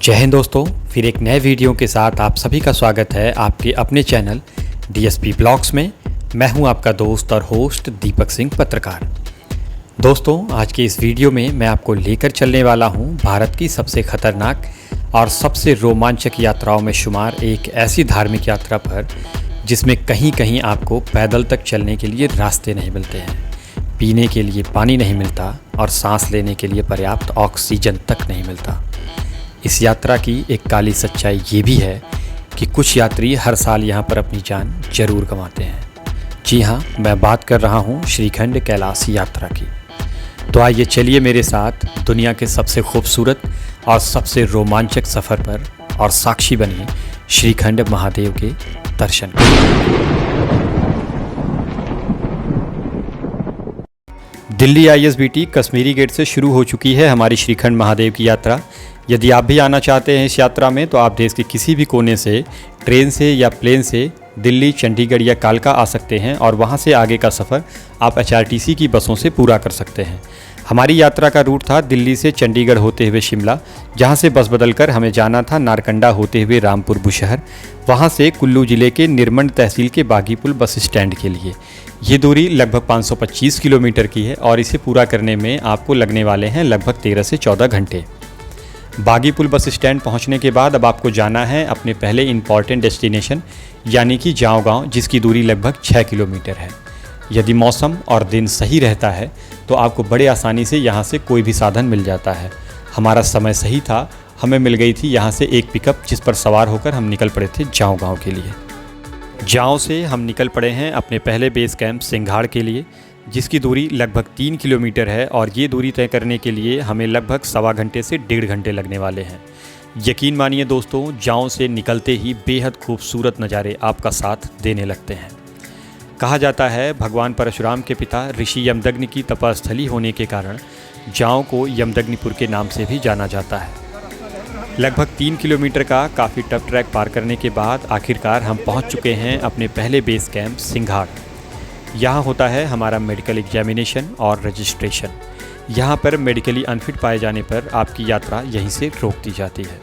जय हिंद दोस्तों, फिर एक नए वीडियो के साथ आप सभी का स्वागत है आपके अपने चैनल डीएसपी ब्लॉग्स में। मैं हूं आपका दोस्त और होस्ट दीपक सिंह पत्रकार। दोस्तों, आज के इस वीडियो में मैं आपको लेकर चलने वाला हूं भारत की सबसे खतरनाक और सबसे रोमांचक यात्राओं में शुमार एक ऐसी धार्मिक यात्रा पर जिसमें कहीं कहीं आपको पैदल तक चलने के लिए रास्ते नहीं मिलते हैं, पीने के लिए पानी नहीं मिलता और सांस लेने के लिए पर्याप्त ऑक्सीजन तक नहीं मिलता। इस यात्रा की एक काली सच्चाई ये भी है कि कुछ यात्री हर साल यहाँ पर अपनी जान जरूर गंवाते हैं। जी हाँ, मैं बात कर रहा हूँ श्रीखंड कैलाश यात्रा की। तो आइए चलिए मेरे साथ दुनिया के सबसे खूबसूरत और सबसे रोमांचक सफ़र पर और साक्षी बनिए श्रीखंड महादेव के दर्शन दिल्ली आईएसबीटी कश्मीरी गेट से शुरू हो चुकी है हमारी श्रीखंड महादेव की यात्रा। यदि आप भी आना चाहते हैं इस यात्रा में तो आप देश के किसी भी कोने से ट्रेन से या प्लेन से दिल्ली, चंडीगढ़ या कालका आ सकते हैं और वहां से आगे का सफ़र आप एचआरटीसी की बसों से पूरा कर सकते हैं। हमारी यात्रा का रूट था दिल्ली से चंडीगढ़ होते हुए शिमला, जहां से बस बदलकर हमें जाना था नारकंडा होते हुए रामपुर बुशहर, वहां से कुल्लू जिले के निरमंड तहसील के बागीपुल बस स्टैंड के लिए। ये दूरी लगभग 525 किलोमीटर की है और इसे पूरा करने में आपको लगने वाले हैं लगभग 13 से 14 घंटे। बागीपुल बस स्टैंड पहुंचने के बाद अब आपको जाना है अपने पहले इम्पॉर्टेंट डेस्टिनेशन यानी कि जाओ गाँव, जिसकी दूरी लगभग 6 किलोमीटर है। यदि मौसम और दिन सही रहता है तो आपको बड़े आसानी से यहाँ से कोई भी साधन मिल जाता है। हमारा समय सही था, हमें मिल गई थी यहाँ से एक पिकअप जिस पर सवार होकर हम निकल पड़े थे जाओ गाँव के लिए। जाओ से हम निकल पड़े हैं अपने पहले बेस कैंप सिंघाड़ के लिए, जिसकी दूरी लगभग 3 किलोमीटर है और ये दूरी तय करने के लिए हमें लगभग सवा घंटे से 1.5 घंटे लगने वाले हैं। यकीन मानिए दोस्तों, जाओ से निकलते ही बेहद खूबसूरत नज़ारे आपका साथ देने लगते हैं। कहा जाता है भगवान परशुराम के पिता ऋषि यमदग्नि की तपस्थली होने के कारण जाओ को यमदग्निपुर के नाम से भी जाना जाता है। लगभग 3 किलोमीटर का काफ़ी टफ ट्रैक पार करने के बाद आखिरकार हम पहुंच चुके हैं अपने पहले बेस कैंप सिंघाड़। यहाँ होता है हमारा मेडिकल एग्जामिनेशन और रजिस्ट्रेशन। यहाँ पर मेडिकली अनफिट पाए जाने पर आपकी यात्रा यहीं से रोक दी जाती है।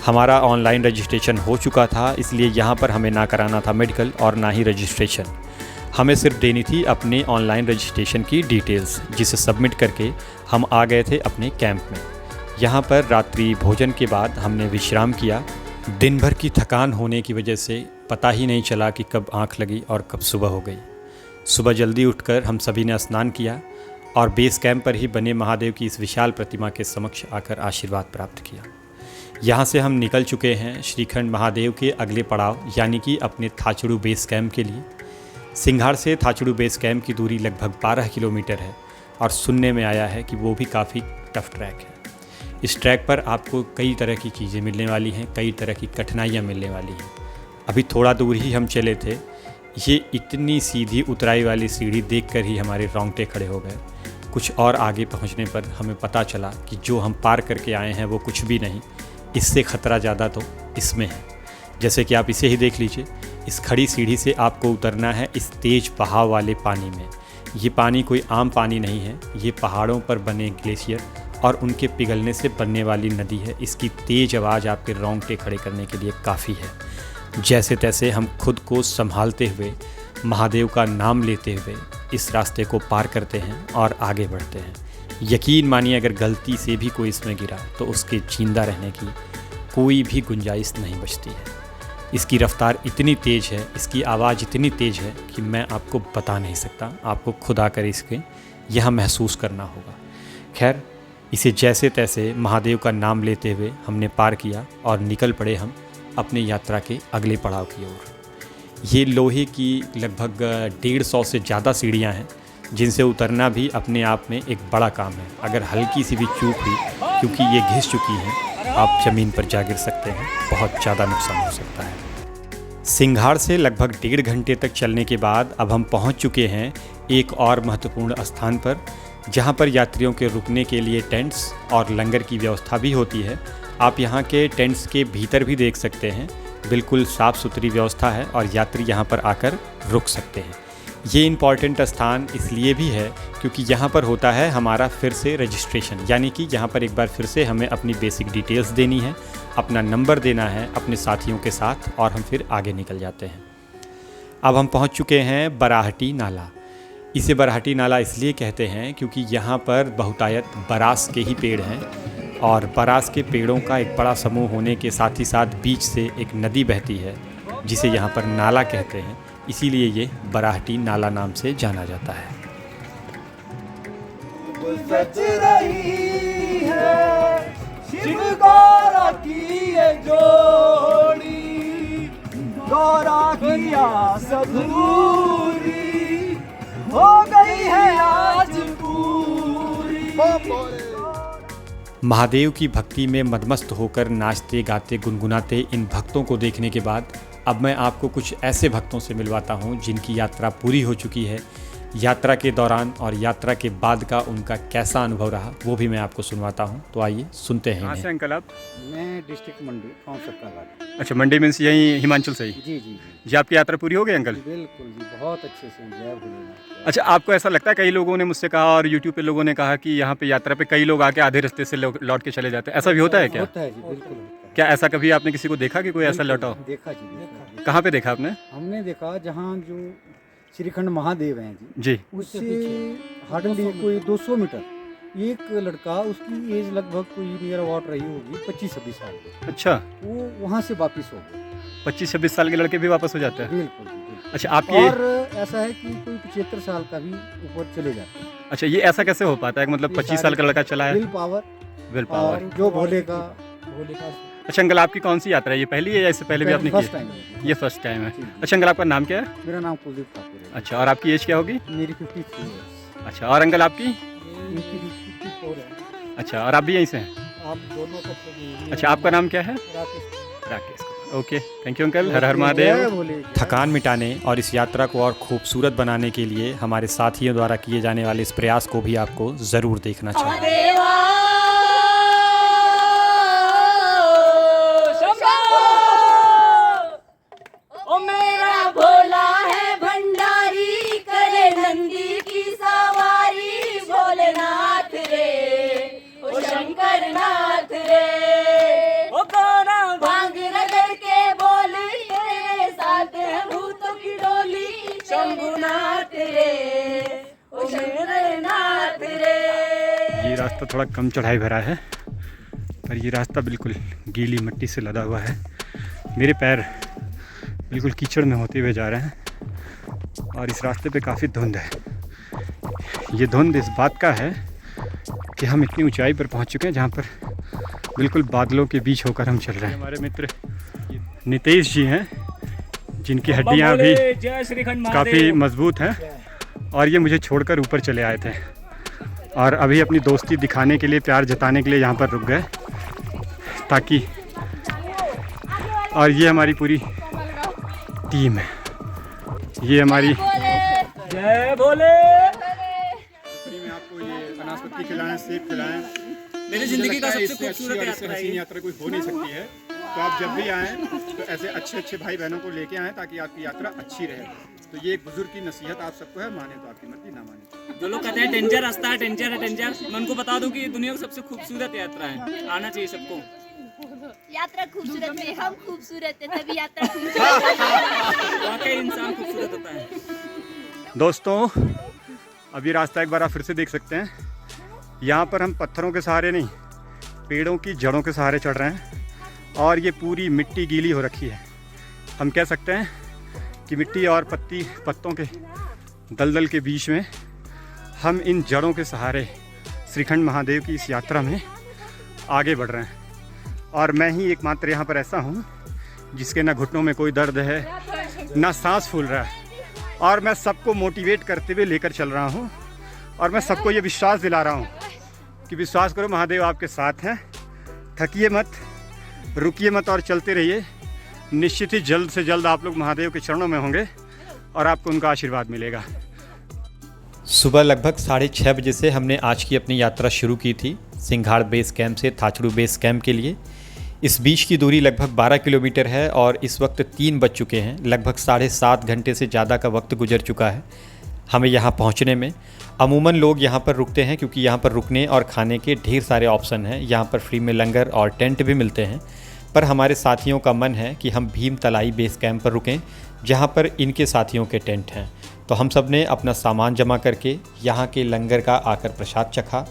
हमारा ऑनलाइन रजिस्ट्रेशन हो चुका था, इसलिए यहाँ पर हमें ना कराना था मेडिकल और ना ही रजिस्ट्रेशन। हमें सिर्फ देनी थी अपने ऑनलाइन रजिस्ट्रेशन की डिटेल्स, जिसे सबमिट करके हम आ गए थे अपने कैंप में। यहाँ पर रात्रि भोजन के बाद हमने विश्राम किया। दिन भर की थकान होने की वजह से पता ही नहीं चला कि कब आँख लगी और कब सुबह हो गई। सुबह जल्दी उठकर हम सभी ने स्नान किया और बेस कैंप पर ही बने महादेव की इस विशाल प्रतिमा के समक्ष आकर आशीर्वाद प्राप्त किया। यहाँ से हम निकल चुके हैं श्रीखंड महादेव के अगले पड़ाव यानी कि अपने थाचड़ू बेस कैंप के लिए। सिंघाड़ से थाचड़ू बेस कैंप की दूरी लगभग 12 किलोमीटर है और सुनने में आया है कि वो भी काफ़ी टफ ट्रैक है। इस ट्रैक पर आपको कई तरह की चीज़ें मिलने वाली हैं, कई तरह की कठिनाइयाँ मिलने वाली हैं। अभी थोड़ा दूर ही हम चले थे, ये इतनी सीधी उतराई वाली सीढ़ी देखकर ही हमारे रोंगटे खड़े हो गए। कुछ और आगे पहुंचने पर हमें पता चला कि जो हम पार करके आए हैं वो कुछ भी नहीं, इससे ख़तरा ज़्यादा तो इसमें है। जैसे कि आप इसे ही देख लीजिए, इस खड़ी सीढ़ी से आपको उतरना है इस तेज़ बहाव वाले पानी में। ये पानी कोई आम पानी नहीं है, ये पहाड़ों पर बने ग्लेशियर और उनके पिघलने से बनने वाली नदी है। इसकी तेज़ आवाज़ आपके रोंगटे खड़े करने के लिए काफ़ी है। जैसे तैसे हम खुद को संभालते हुए महादेव का नाम लेते हुए इस रास्ते को पार करते हैं और आगे बढ़ते हैं। यकीन मानिए, अगर गलती से भी कोई इसमें गिरा तो उसके जिंदा रहने की कोई भी गुंजाइश नहीं बचती है। इसकी रफ्तार इतनी तेज़ है, इसकी आवाज़ इतनी तेज़ है कि मैं आपको बता नहीं सकता। आपको खुद आकर इसके यहाँ महसूस करना होगा। खैर, इसे जैसे तैसे महादेव का नाम लेते हुए हमने पार किया और निकल पड़े हम अपनी यात्रा के अगले पड़ाव की ओर। ये लोहे की लगभग 150 से ज़्यादा सीढ़ियाँ हैं, जिनसे उतरना भी अपने आप में एक बड़ा काम है। अगर हल्की सी भी चूक हुई, क्योंकि ये घिस चुकी हैं, आप ज़मीन पर जा गिर सकते हैं, बहुत ज़्यादा नुकसान हो सकता है। सिंघाड़ से लगभग 1.5 घंटे तक चलने के बाद अब हम पहुँच चुके हैं एक और महत्वपूर्ण स्थान पर, जहाँ पर यात्रियों के रुकने के लिए टेंट्स और लंगर की व्यवस्था भी होती है। आप यहाँ के टेंट्स के भीतर भी देख सकते हैं, बिल्कुल साफ़ सुथरी व्यवस्था है और यात्री यहाँ पर आकर रुक सकते हैं। ये इम्पॉर्टेंट स्थान इसलिए भी है क्योंकि यहाँ पर होता है हमारा फिर से रजिस्ट्रेशन, यानी कि यहाँ पर एक बार फिर से हमें अपनी बेसिक डिटेल्स देनी है, अपना नंबर देना है अपने साथियों के साथ, और हम फिर आगे निकल जाते हैं। अब हम पहुँच चुके हैं बराहटी नाला। इसे बराहटी नाला इसलिए कहते हैं क्योंकि यहाँ पर बहुतायत बरास के ही पेड़ हैं, और बरास के पेड़ों का एक बड़ा समूह होने के साथ ही साथ बीच से एक नदी बहती है जिसे यहाँ पर नाला कहते हैं, इसीलिए ये बराहटी नाला नाम से जाना जाता है। सच रही है शिव गौरा की ये जोड़ी, गौरा की आस अधूरी हो गई है आज पूरी। महादेव की भक्ति में मदमस्त होकर नाचते गाते गुनगुनाते इन भक्तों को देखने के बाद अब मैं आपको कुछ ऐसे भक्तों से मिलवाता हूं जिनकी यात्रा पूरी हो चुकी है। यात्रा के दौरान और यात्रा के बाद का उनका कैसा अनुभव रहा वो भी मैं आपको सुनवाता हूं, तो आइए सुनते हैं। कहाँ से अंकल आप? मैं डिस्ट्रिक्ट मंडी गाँव सक्काबाद। अच्छा, मंडी मीन्स यहीं हिमाचल से ही? जी जी जी जी, आपकी यात्रा पूरी हो गई अंकल? बिल्कुल जी, बहुत अच्छे से जय भोलेनाथ। अच्छा, आपको ऐसा लगता है, कई लोगों ने मुझसे कहा और यूट्यूब पे लोगों ने कहा कि यहाँ पे यात्रा पे कई लोग आके आधे रास्ते से लौट के चले जाते हैं, ऐसा भी होता है क्या? होता है जी, बिल्कुल होता है। क्या ऐसा कभी आपने किसी को देखा कि कोई ऐसा लौटा हो? देखा जी, देखा। कहाँ पे देखा आपने? हमने देखा जहाँ जो श्रीखंड महादेव हैं जी, जी, उससे हार्डली कोई 200 मीटर एक लड़का, उसकी एज लगभग कोई नियर अबाउट रही होगी 25-26 साल की। अच्छा, वो वहाँ से वापस हो गए। 25-26 साल के लड़के भी वापस हो जाते हैं? बिल्कुल जी, बिल्कुल। अच्छा, आपकी और ऐसा है कि कोई 75 साल का भी ऊपर चले जाते हैं। अच्छा, ये ऐसा कैसे हो पाता है? मतलब 25 साल का लड़का चला है? Will power will power. और जो भोले का अच्छा अंकल, आपकी कौन सी यात्रा है? ये पहली है या इससे पहले भी आपने फर्स्ट की? टाइम। ये फर्स्ट टाइम है। जी, जी। अच्छा अंकल, आपका नाम क्या है? मेरा नाम कुलदीप ठाकुर है। अच्छा, और आपकी एज क्या होगी? मेरी 53 है। अच्छा, और अंकल आपकी? इनकी 54 है। अच्छा, और आप भी यहीं से हैं? आप दोनों का अच्छा, आपका नाम क्या है? Rakesh. Rakesh. Okay, thank you uncle. Har Har Mahadev. जय भोले। थकान मिटाने और इस यात्रा को और खूबसूरत बनाने के लिए हमारे साथियों द्वारा किए जाने वाले इस प्रयास को भी आपको ज़रूर देखना चाहिए। ओ मेरा भोला है भंडारी, करे नंदी की सवारी, भोलेनाथ रे ओ शंकर नाथ रे, ओ गौरा भांग रगड़ के बोली, तेरे साथ है भूतों की डोली, शंभुनाथ रे ओ शंकरनाथ रे। ये रास्ता थोड़ा कम चढ़ाई भरा है, पर ये रास्ता बिल्कुल गीली मिट्टी से लदा हुआ है। मेरे पैर बिल्कुल कीचड़ में होते हुए जा रहे हैं, और इस रास्ते पे काफ़ी धुंध है। ये धुंध इस बात का है कि हम इतनी ऊंचाई पर पहुंच चुके हैं जहां पर बिल्कुल बादलों के बीच होकर हम चल रहे हैं। हमारे मित्र नितेश जी हैं, जिनकी हड्डियां भी काफ़ी मजबूत हैं, और ये मुझे छोड़कर ऊपर चले आए थे, और अभी अपनी दोस्ती दिखाने के लिए, प्यार जताने के लिए यहाँ पर रुक गए, ताकि, और ये हमारी पूरी टीम है, ये हमारी। जय भोले। फ्री में आपको ये अनासपत्ती खिलाएं, सेब खिलाएं। मेरी जिंदगी का सबसे खूबसूरत यात्रा है। यात्रा कोई हो नहीं सकती है। तो आप जब भी आएँ तो ऐसे अच्छे अच्छे भाई बहनों को लेके आएँ, ताकि आपकी यात्रा अच्छी रहे। तो ये एक बुजुर्ग की नसीहत आप सबको है, माने तो आपकी मर्जी, ना माने। जो लोग कहते हैं डेंजर रास्ता है, डेंजर है, डेंजर, मैं उनको बता दूं कि ये दुनिया की सबसे खूबसूरत यात्रा है, आना चाहिए सबको। यात्रा खूबसूरत है, हम खूबसूरत है, तभी यात्रा खूबसूरत है। वाकई इंसान खूबसूरत होता है। दोस्तों, अब ये रास्ता एक बार आप फिर से देख सकते हैं। यहाँ पर हम पत्थरों के सहारे नहीं, पेड़ों की जड़ों के सहारे चढ़ रहे हैं, और ये पूरी मिट्टी गीली हो रखी है। हम कह सकते हैं कि मिट्टी और पत्तों के दलदल के बीच में हम इन जड़ों के सहारे श्रीखंड महादेव की इस यात्रा में आगे बढ़ रहे हैं। और मैं ही एकमात्र यहाँ पर ऐसा हूँ जिसके ना घुटनों में कोई दर्द है, ना सांस फूल रहा है, और मैं सबको मोटिवेट करते हुए लेकर चल रहा हूँ, और मैं सबको ये विश्वास दिला रहा हूँ कि विश्वास करो, महादेव आपके साथ हैं, थकिए मत, रुकिए मत, और चलते रहिए। निश्चित ही जल्द से जल्द आप लोग महादेव के चरणों में होंगे, और आपको उनका आशीर्वाद मिलेगा। सुबह लगभग 6:30 बजे से हमने आज की अपनी यात्रा शुरू की थी सिंघाड़ बेस कैंप से थाचड़ू बेस कैंप के लिए। इस बीच की दूरी लगभग 12 किलोमीटर है, और इस वक्त 3 बज चुके हैं। लगभग 7.5 घंटे से ज़्यादा का वक्त गुजर चुका है। हमें यहाँ पहुँचने में अमूमन लोग यहाँ पर रुकते हैं क्योंकि यहाँ पर रुकने और खाने के ढेर सारे ऑप्शन हैं। यहाँ पर फ्री में लंगर और टेंट भी मिलते हैं। पर हमारे साथियों का मन है कि हम भीम तलाई बेस कैंप पर रुकें, जहाँ पर इनके साथियों के टेंट हैं। तो हम सब ने अपना सामान जमा करके यहाँ के लंगर का आकर प्रसाद चखा।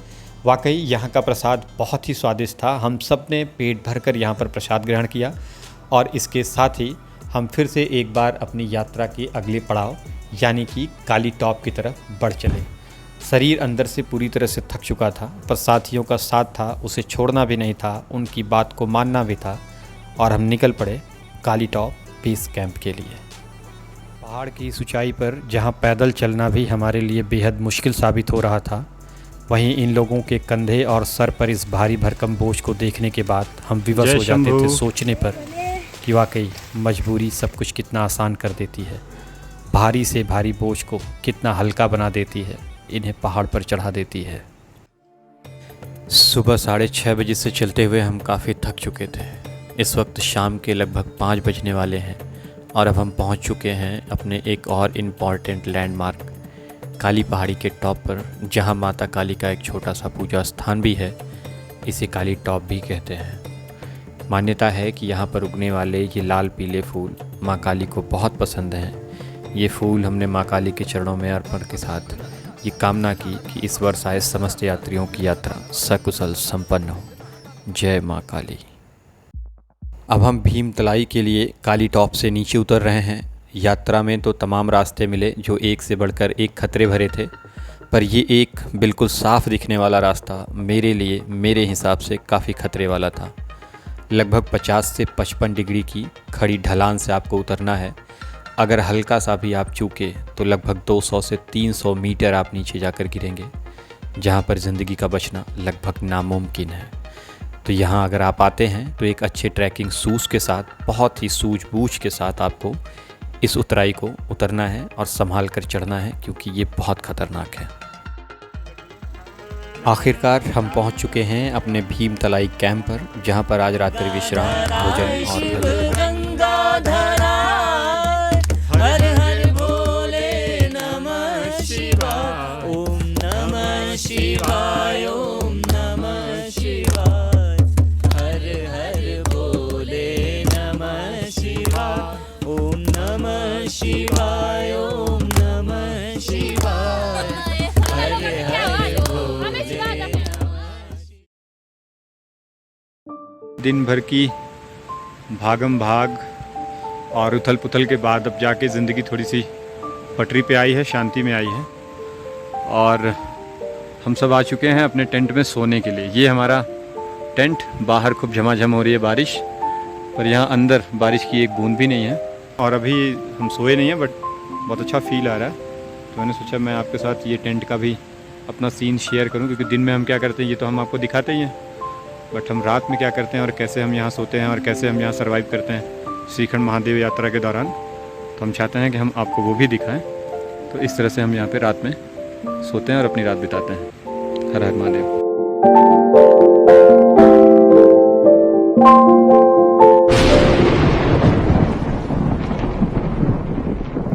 वाकई यहाँ का प्रसाद बहुत ही स्वादिष्ट था। हम सब ने पेट भर कर यहाँ पर प्रसाद ग्रहण किया और इसके साथ ही हम फिर से एक बार अपनी यात्रा के अगले पड़ाव यानी कि काली टॉप की तरफ बढ़ चले। शरीर अंदर से पूरी तरह से थक चुका था, पर साथियों का साथ था, उसे छोड़ना भी नहीं था, उनकी बात को मानना भी था और हम निकल पड़े काली टॉप बेस कैंप के लिए। पहाड़ की इस ऊंचाई पर जहां पैदल चलना भी हमारे लिए बेहद मुश्किल साबित हो रहा था, वहीं इन लोगों के कंधे और सर पर इस भारी भरकम बोझ को देखने के बाद हम विवश हो जाते थे सोचने पर कि वाकई मजबूरी सब कुछ कितना आसान कर देती है, भारी से भारी बोझ को कितना हल्का बना देती है, इन्हें पहाड़ पर चढ़ा देती है। सुबह 6:30 बजे से चलते हुए हम काफ़ी थक चुके थे। इस वक्त शाम के लगभग 5 बजने वाले हैं और अब हम पहुंच चुके हैं अपने एक और इम्पॉर्टेंट लैंडमार्क काली पहाड़ी के टॉप पर, जहां माता काली का एक छोटा सा पूजा स्थान भी है। इसे काली टॉप भी कहते हैं। मान्यता है कि यहाँ पर उगने वाले ये लाल पीले फूल माँ काली को बहुत पसंद हैं। ये फूल हमने माँ काली के चरणों में अर्पण के साथ ये कामना की कि इस वर्ष आए समस्त यात्रियों की यात्रा सकुशल संपन्न हो। जय माँ काली। अब हम भीम तलाई के लिए काली टॉप से नीचे उतर रहे हैं। यात्रा में तो तमाम रास्ते मिले जो एक से बढ़कर एक खतरे भरे थे, पर ये एक बिल्कुल साफ दिखने वाला रास्ता मेरे हिसाब से काफ़ी खतरे वाला था। लगभग 50 से 55 डिग्री की खड़ी ढलान से आपको उतरना है। अगर हल्का सा भी आप चूके तो लगभग 200 से 300 मीटर आप नीचे जाकर गिरेंगे, जहाँ पर ज़िंदगी का बचना लगभग नामुमकिन है। तो यहाँ अगर आप आते हैं तो एक अच्छे ट्रैकिंग शूज़ के साथ, बहुत ही सूझबूझ के साथ आपको इस उतराई को उतरना है और संभाल कर चढ़ना है, क्योंकि ये बहुत ख़तरनाक है। आखिरकार हम पहुंच चुके हैं अपने भीम तलाई कैंप पर, जहां पर आज रात्रि विश्राम, भोजन और गंगाधरा हर हर भोले नमः शिवाय, ओम नमः शिवाय, ओम नमः शिवाय, हर हर भोले नमः शिवाय, ओम नमः शिवाय, ओम नमः शिवाय, हर हर दिन भर की भागम भाग और उथल पुथल के बाद अब जाके ज़िंदगी थोड़ी सी पटरी पे आई है, शांति में आई है। और हम सब आ चुके हैं अपने टेंट में सोने के लिए। ये हमारा टेंट, बाहर खूब झमाझम हो रही है बारिश, पर यहाँ अंदर बारिश की एक बूंद भी नहीं है। और अभी हम सोए नहीं हैं, बट बहुत अच्छा फील आ रहा है। तो मैंने सोचा मैं आपके साथ ये टेंट का भी अपना सीन शेयर करूं, क्योंकि दिन में हम क्या करते हैं ये तो हम आपको दिखाते ही हैं, बट हम रात में क्या करते हैं और कैसे हम यहाँ सोते हैं और कैसे हम यहाँ सर्वाइव करते हैं श्रीखंड महादेव यात्रा के दौरान, तो हम चाहते हैं कि हम आपको वो भी दिखाएं। तो इस तरह से हम यहाँ पे रात में सोते हैं और अपनी रात बिताते हैं। हर हर महादेव।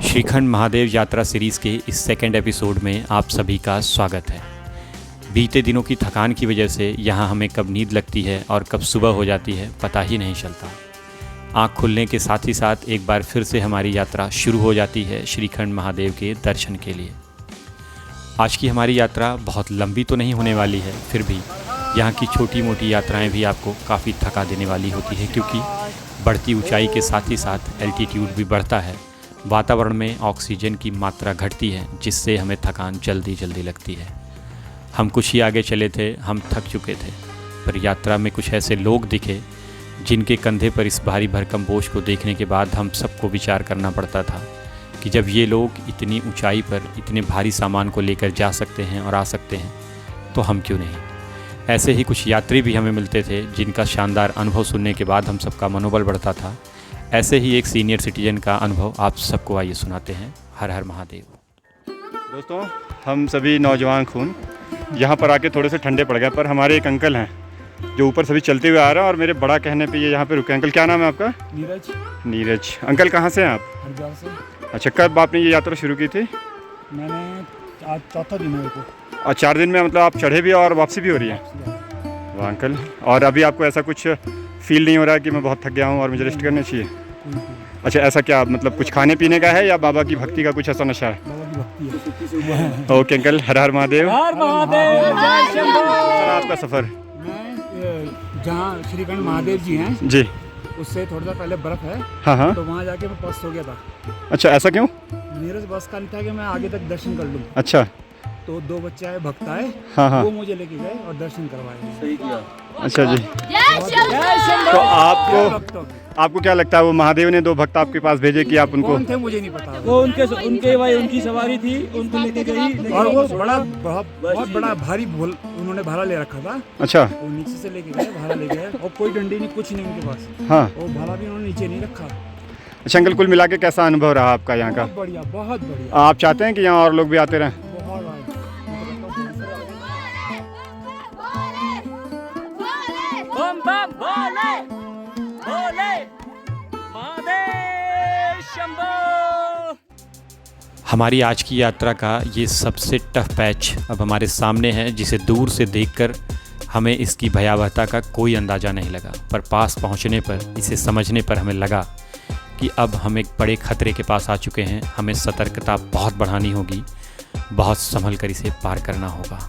श्रीखंड महादेव यात्रा सीरीज़ के इस सेकंड एपिसोड में आप सभी का स्वागत है। बीते दिनों की थकान की वजह से यहाँ हमें कब नींद लगती है और कब सुबह हो जाती है पता ही नहीं चलता। आँख खुलने के साथ ही साथ एक बार फिर से हमारी यात्रा शुरू हो जाती है श्रीखंड महादेव के दर्शन के लिए। आज की हमारी यात्रा बहुत लंबी तो नहीं होने वाली है, फिर भी यहाँ की छोटी मोटी यात्राएं भी आपको काफ़ी थका देने वाली होती है, क्योंकि बढ़ती ऊंचाई के साथ ही साथ एल्टीट्यूड भी बढ़ता है। वातावरण में ऑक्सीजन की मात्रा घटती है, जिससे हमें थकान जल्दी जल्दी लगती है। हम कुछ ही आगे चले थे, हम थक चुके थे, पर यात्रा में कुछ ऐसे लोग दिखे जिनके कंधे पर इस भारी भरकम बोझ को देखने के बाद हम सबको विचार करना पड़ता था कि जब ये लोग इतनी ऊंचाई पर इतने भारी सामान को लेकर जा सकते हैं और आ सकते हैं, तो हम क्यों नहीं। ऐसे ही कुछ यात्री भी हमें मिलते थे जिनका शानदार अनुभव सुनने के बाद हम सबका मनोबल बढ़ता था। ऐसे ही एक सीनियर सिटीजन का अनुभव आप सबको आइए सुनाते हैं। हर हर महादेव। दोस्तों, हम सभी नौजवान खून यहाँ पर आके थोड़े से ठंडे पड़ गए, पर हमारे एक अंकल हैं जो ऊपर सभी चलते हुए आ रहे हैं और मेरे बड़ा कहने पे ये यहाँ पे रुके। अंकल क्या नाम है आपका? नीरज। नीरज। अंकल कहाँ से हैं आप? हरिद्वार से। अच्छा, कब आपने ये यात्रा शुरू की थी? मैंने आज चौथा दिन है को। और 4 दिन में मतलब आप चढ़े भी और वापसी भी हो रही है? वाह अंकल। और अभी आपको ऐसा कुछ फील नहीं हो रहा है कि मैं बहुत थक गया हूँ और मुझे रेस्ट करना चाहिए? अच्छा, ऐसा क्या मतलब कुछ खाने पीने का है या बाबा की भक्ति का कुछ ऐसा नशा है? बाबा की भक्ति है। Okay uncle, Har Har Mahadev. हर महादेव, जय शंभो। सर आपका सफ़र? मैं जहाँ श्रीखंड महादेव जी हैं जी। उससे थोड़ा सा पहले बर्फ़ है, हाँ हाँ। तो वहाँ जाके मैं बस हो गया था। अच्छा, ऐसा क्यों? मेरे से बस का नहीं था कि मैं आगे तक दर्शन कर लूँ। अच्छा। तो 2 बच्चे आए, भक्त आए, हाँ हाँ। वो मुझे लेके गए और दर्शन करवाए। सही किया। अच्छा जी। जय शंभो। तो आपको क्या लगता है वो महादेव ने 2 भक्त आपके पास भेजे कि आप उनको? कौन थे मुझे नहीं पता। वो उनके भाई उनकी सवारी थी, उनको लेके गई। और वो बहुत बड़ा भारी उन्होंने भाड़ा ले रखा था। अच्छा। वो नीचे से लेके गए, भाड़ा ले गए और कोई डंडी नहीं, कुछ नहीं उनके पास। हाँ। वो भाड़ा भी उन्होंने नीचे नहीं रखा। अच्छा अंकल, कुल मिला के कैसा अनुभव रहा आपका यहाँ का? बहुत बढ़िया, बहुत बढ़िया। आप चाहते हैं कि यहाँ और लोग भी आते रहें? बहुत बढ़िया। बम बम भोले भोले महादेव शंभो। हमारी आज की यात्रा का ये सबसे टफ पैच अब हमारे सामने है, जिसे दूर से देखकर हमें इसकी भयावहता का कोई अंदाज़ा नहीं लगा, पर पास पहुंचने पर, इसे समझने पर हमें लगा कि अब हम एक बड़े खतरे के पास आ चुके हैं। हमें सतर्कता बहुत बढ़ानी होगी, बहुत संभल कर इसे पार करना होगा।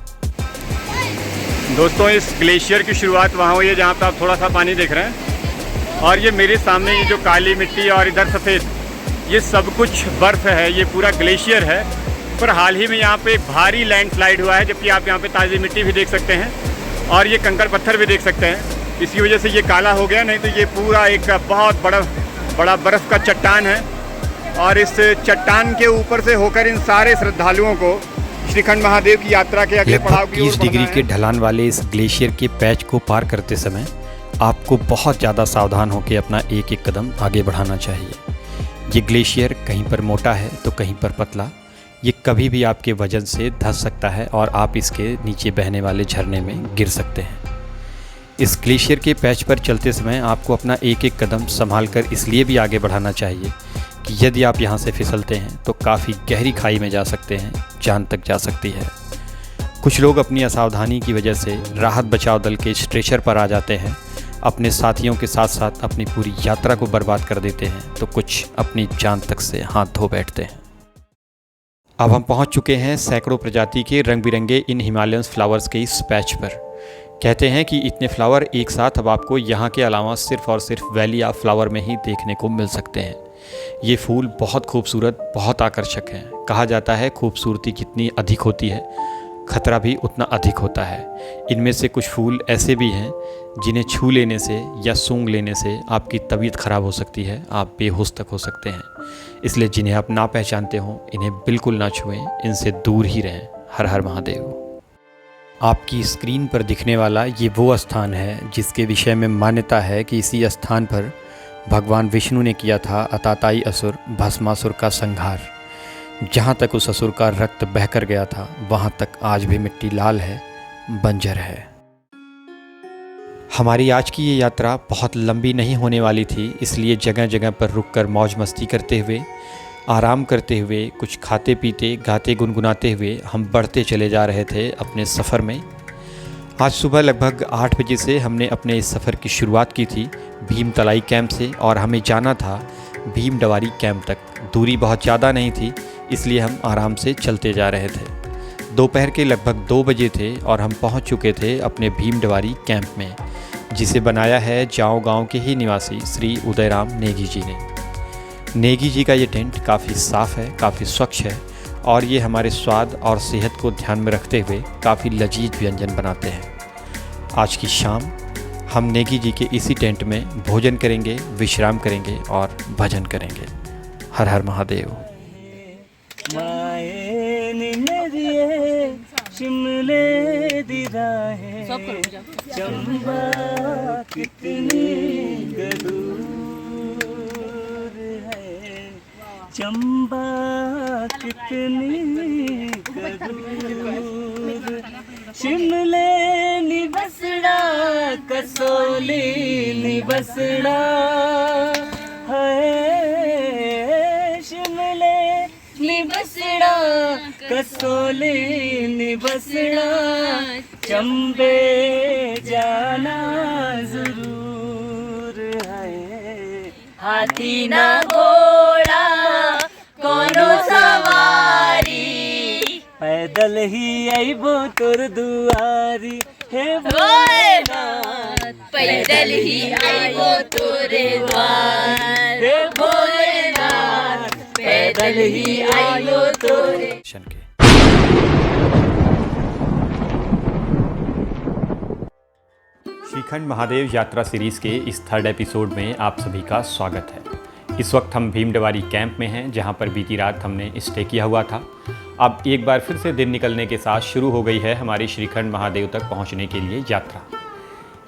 दोस्तों, इस ग्लेशियर की शुरुआत वहाँ हुई है जहाँ पे आप थोड़ा सा पानी देख रहे हैं, और ये मेरे सामने ये जो काली मिट्टी और इधर सफ़ेद, ये सब कुछ बर्फ़ है, ये पूरा ग्लेशियर है। पर हाल ही में यहाँ पे एक भारी लैंडस्लाइड हुआ है, जबकि आप यहाँ पे ताज़ी मिट्टी भी देख सकते हैं और ये कंकड़ पत्थर भी देख सकते हैं। इसकी वजह से ये काला हो गया, नहीं तो ये पूरा एक बहुत बड़ा बर्फ़ का चट्टान है। और इस चट्टान के ऊपर से होकर इन सारे श्रद्धालुओं को श्रीखंड महादेव की यात्रा के अगले पड़ाव लगभग की ओर 30 डिग्री बढ़ना के है। ढलान वाले इस ग्लेशियर के पैच को पार करते समय आपको बहुत ज़्यादा सावधान होकर अपना एक एक कदम आगे बढ़ाना चाहिए। ये ग्लेशियर कहीं पर मोटा है तो कहीं पर पतला, ये कभी भी आपके वजन से धंस सकता है और आप इसके नीचे बहने वाले झरने में गिर सकते हैं। इस ग्लेशियर के पैच पर चलते समय आपको अपना एक एक कदम संभाल कर इसलिए भी आगे बढ़ाना चाहिए कि यदि आप यहाँ से फिसलते हैं तो काफ़ी गहरी खाई में जा सकते हैं, जान तक जा सकती है। कुछ लोग अपनी असावधानी की वजह से राहत बचाव दल के स्ट्रेचर पर आ जाते हैं, अपने साथियों के साथ साथ अपनी पूरी यात्रा को बर्बाद कर देते हैं, तो कुछ अपनी जान तक से हाथ धो बैठते हैं। अब हम पहुंच चुके हैं सैकड़ों प्रजाति के रंग बिरंगे इन हिमालयन फ्लावर्स के इस पैच पर। कहते हैं कि इतने फ्लावर एक साथ अब आपको यहाँ के अलावा सिर्फ और सिर्फ वैली ऑफ फ्लावर में ही देखने को मिल सकते हैं। ये फूल बहुत खूबसूरत, बहुत आकर्षक हैं। कहा जाता है खूबसूरती जितनी अधिक होती है, खतरा भी उतना अधिक होता है। इनमें से कुछ फूल ऐसे भी हैं जिन्हें छू लेने से या सूंघ लेने से आपकी तबीयत ख़राब हो सकती है, आप बेहोश तक हो सकते हैं। इसलिए जिन्हें आप ना पहचानते हों इन्हें बिल्कुल ना छुएं, इनसे दूर ही रहें। हर हर महादेव। आपकी स्क्रीन पर दिखने वाला ये वो स्थान है जिसके विषय में मान्यता है कि इसी स्थान पर भगवान विष्णु ने किया था अताताई असुर भस्मासुर का संहार। जहाँ तक उस असुर का रक्त बहकर गया था वहाँ तक आज भी मिट्टी लाल है, बंजर है। हमारी आज की ये यात्रा बहुत लंबी नहीं होने वाली थी, इसलिए जगह जगह पर रुककर मौज मस्ती करते हुए, आराम करते हुए, कुछ खाते पीते, गाते गुनगुनाते हुए हम बढ़ते चले जा रहे थे अपने सफ़र में। आज सुबह लगभग 8 बजे से हमने अपने इस सफ़र की शुरुआत की थी भीमतलाई कैंप से, और हमें जाना था भीमडवारी कैंप तक। दूरी बहुत ज़्यादा नहीं थी, इसलिए हम आराम से चलते जा रहे थे। दोपहर के लगभग 2 बजे थे और हम पहुंच चुके थे अपने भीमडवारी कैंप में, जिसे बनाया है जाओ गांव के ही निवासी श्री उदयराम नेगी जी ने। नेगी जी का ये टेंट काफ़ी साफ़ है, काफ़ी स्वच्छ है, और ये हमारे स्वाद और सेहत को ध्यान में रखते हुए काफ़ी लजीज व्यंजन बनाते हैं। आज की शाम हम नेगी जी के इसी टेंट में भोजन करेंगे, विश्राम करेंगे और भजन करेंगे। हर हर महादेव। माए निनरिए शिमले दी राहें चंबा कितनी दूर है, चंबा कितनी दूर, शिमले निबसड़ा कसोली निबसड़ा है, शिमले निबसड़ा कसोली निबसना चंबे जाना जरूर है हाथी ना घोड़ा कोनो सवारी पैदल ही आइबो तोर दुआरी हे भोलेनाथ पैदल ही आइबो तोरे द्वार हे भोलेनाथ पैदल ही आइबो तोरे दर्शन के। श्रीखंड महादेव यात्रा सीरीज़ के इस थर्ड एपिसोड में आप सभी का स्वागत है। इस वक्त हम भीमडेवारी कैंप में हैं, जहां पर बीती रात हमने स्टे किया हुआ था। अब एक बार फिर से दिन निकलने के साथ शुरू हो गई है हमारी श्रीखंड महादेव तक पहुंचने के लिए यात्रा।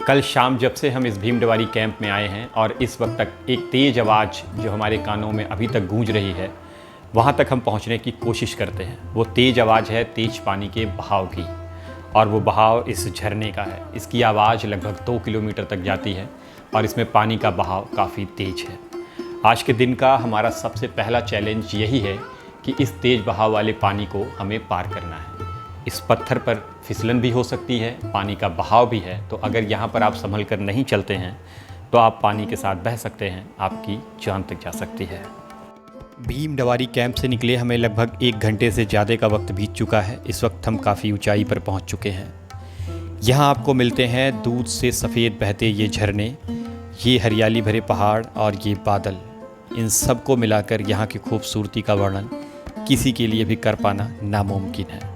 कल शाम जब से हम इस भीमडेवारी कैंप में आए हैं और इस वक्त तक एक तेज़ आवाज़ जो हमारे कानों में अभी तक गूंज रही है, वहाँ तक हम पहुँचने की कोशिश करते हैं। वो तेज़ आवाज़ है तेज पानी के बहाव की, और वो बहाव इस झरने का है। इसकी आवाज़ लगभग 2 किलोमीटर तक जाती है और इसमें पानी का बहाव काफ़ी तेज है। आज के दिन का हमारा सबसे पहला चैलेंज यही है कि इस तेज़ बहाव वाले पानी को हमें पार करना है। इस पत्थर पर फिसलन भी हो सकती है, पानी का बहाव भी है, तो अगर यहाँ पर आप संभल कर नहीं चलते हैं तो आप पानी के साथ बह सकते हैं, आपकी जान तक जा सकती है। भीमडेवारी कैंप से निकले हमें लगभग 1 घंटे से ज़्यादा का वक्त बीत चुका है। इस वक्त हम काफ़ी ऊंचाई पर पहुंच चुके हैं। यहाँ आपको मिलते हैं दूध से सफ़ेद बहते ये झरने, ये हरियाली भरे पहाड़ और ये बादल। इन सब को मिलाकर यहाँ की खूबसूरती का वर्णन किसी के लिए भी कर पाना नामुमकिन है।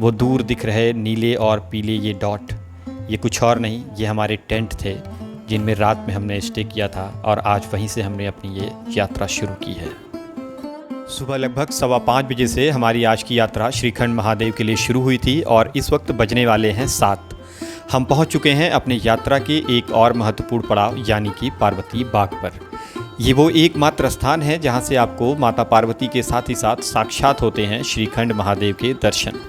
वो दूर दिख रहे नीले और पीले ये डॉट, ये कुछ और नहीं, ये हमारे टेंट थे जिनमें रात में हमने स्टे किया था, और आज वहीं से हमने अपनी ये यात्रा शुरू की है। सुबह लगभग 5:15 बजे से हमारी आज की यात्रा श्रीखंड महादेव के लिए शुरू हुई थी और इस वक्त बजने वाले हैं 7। हम पहुंच चुके हैं अपने यात्रा के एक और महत्वपूर्ण पड़ाव यानी कि पार्वती बाग पर। ये वो एकमात्र स्थान है जहां से आपको माता पार्वती के साथ ही साथ साक्षात होते हैं श्रीखंड महादेव के दर्शन।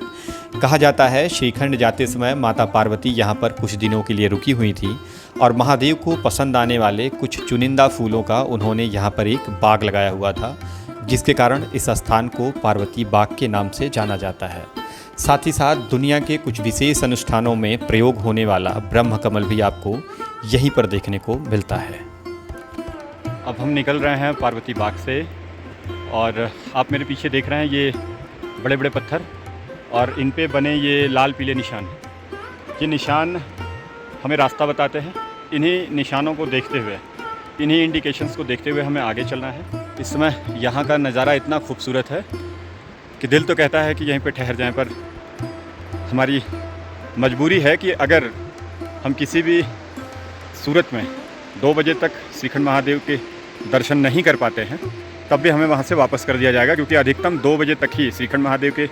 कहा जाता है श्रीखंड जाते समय माता पार्वती यहाँ पर कुछ दिनों के लिए रुकी हुई थी और महादेव को पसंद आने वाले कुछ चुनिंदा फूलों का उन्होंने यहाँ पर एक बाग लगाया हुआ था, जिसके कारण इस स्थान को पार्वती बाग के नाम से जाना जाता है। साथ ही साथ दुनिया के कुछ विशेष अनुष्ठानों में प्रयोग होने वाला ब्रह्म कमल भी आपको यहीं पर देखने को मिलता है। अब हम निकल रहे हैं पार्वती बाग से और आप मेरे पीछे देख रहे हैं ये बड़े बड़े पत्थर और इन पे बने ये लाल पीले निशान। ये निशान हमें रास्ता बताते हैं। इन्हीं निशानों को देखते हुए, इन्हीं इंडिकेशंस को देखते हुए हमें आगे चलना है। इस समय यहाँ का नज़ारा इतना खूबसूरत है कि दिल तो कहता है कि यहीं पे ठहर जाएं, पर हमारी मजबूरी है कि अगर हम किसी भी सूरत में 2 बजे तक श्रीखंड महादेव के दर्शन नहीं कर पाते हैं, तब भी हमें वहाँ से वापस कर दिया जाएगा, क्योंकि अधिकतम 2 बजे तक ही श्रीखंड महादेव के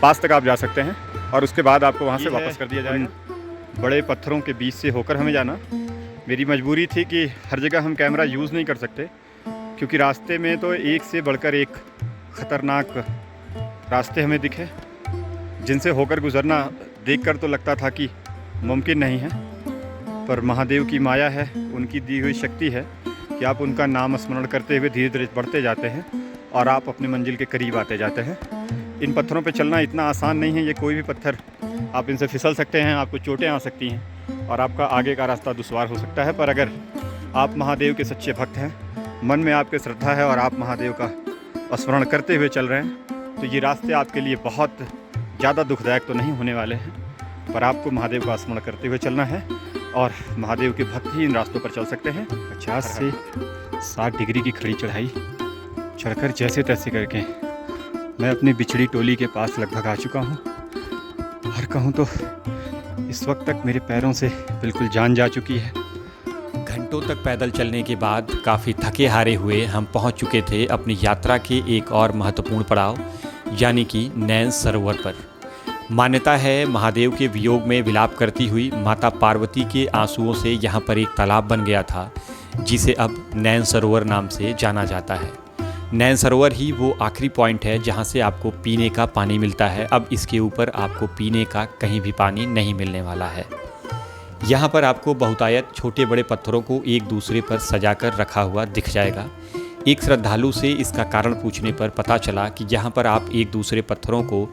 पास तक आप जा सकते हैं और उसके बाद आपको वहाँ से वापस कर दिया जाएगा। बड़े पत्थरों के बीच से होकर हमें जाना। मेरी मजबूरी थी कि हर जगह हम कैमरा यूज़ नहीं कर सकते, क्योंकि रास्ते में तो एक से बढ़कर एक ख़तरनाक रास्ते हमें दिखे, जिनसे होकर गुज़रना देखकर तो लगता था कि मुमकिन नहीं है, पर महादेव की माया है, उनकी दी हुई शक्ति है कि आप उनका नाम स्मरण करते हुए धीरे धीरे बढ़ते जाते हैं और आप अपनी मंजिल के करीब आते जाते हैं। इन पत्थरों पे चलना इतना आसान नहीं है। ये कोई भी पत्थर, आप इनसे फिसल सकते हैं, आपको चोटें आ सकती हैं और आपका आगे का रास्ता दुश्वार हो सकता है। पर अगर आप महादेव के सच्चे भक्त हैं, मन में आपके श्रद्धा है और आप महादेव का स्मरण करते हुए चल रहे हैं, तो ये रास्ते आपके लिए बहुत ज़्यादा दुखदायक तो नहीं होने वाले हैं। पर आपको महादेव का स्मरण करते हुए चलना है और महादेव के भक्त ही इन रास्तों पर चल सकते हैं। 50 से 60 डिग्री की खड़ी चढ़ाई चढ़कर जैसे तैसे करके मैं अपनी बिछड़ी टोली के पास लगभग आ चुका हूँ और कहूँ तो इस वक्त तक मेरे पैरों से बिल्कुल जान जा चुकी है। घंटों तक पैदल चलने के बाद काफ़ी थके हारे हुए हम पहुंच चुके थे अपनी यात्रा के एक और महत्वपूर्ण पड़ाव यानी कि नैन सरोवर पर। मान्यता है महादेव के वियोग में विलाप करती हुई माता पार्वती के आंसुओं से यहाँ पर एक तालाब बन गया था, जिसे अब नैन सरोवर नाम से जाना जाता है। नैन सरोवर ही वो आखिरी पॉइंट है जहाँ से आपको पीने का पानी मिलता है। अब इसके ऊपर आपको पीने का कहीं भी पानी नहीं मिलने वाला है। यहाँ पर आपको बहुतायत छोटे बड़े पत्थरों को एक दूसरे पर सजाकर रखा हुआ दिख जाएगा। एक श्रद्धालु से इसका कारण पूछने पर पता चला कि यहाँ पर आप एक दूसरे पत्थरों को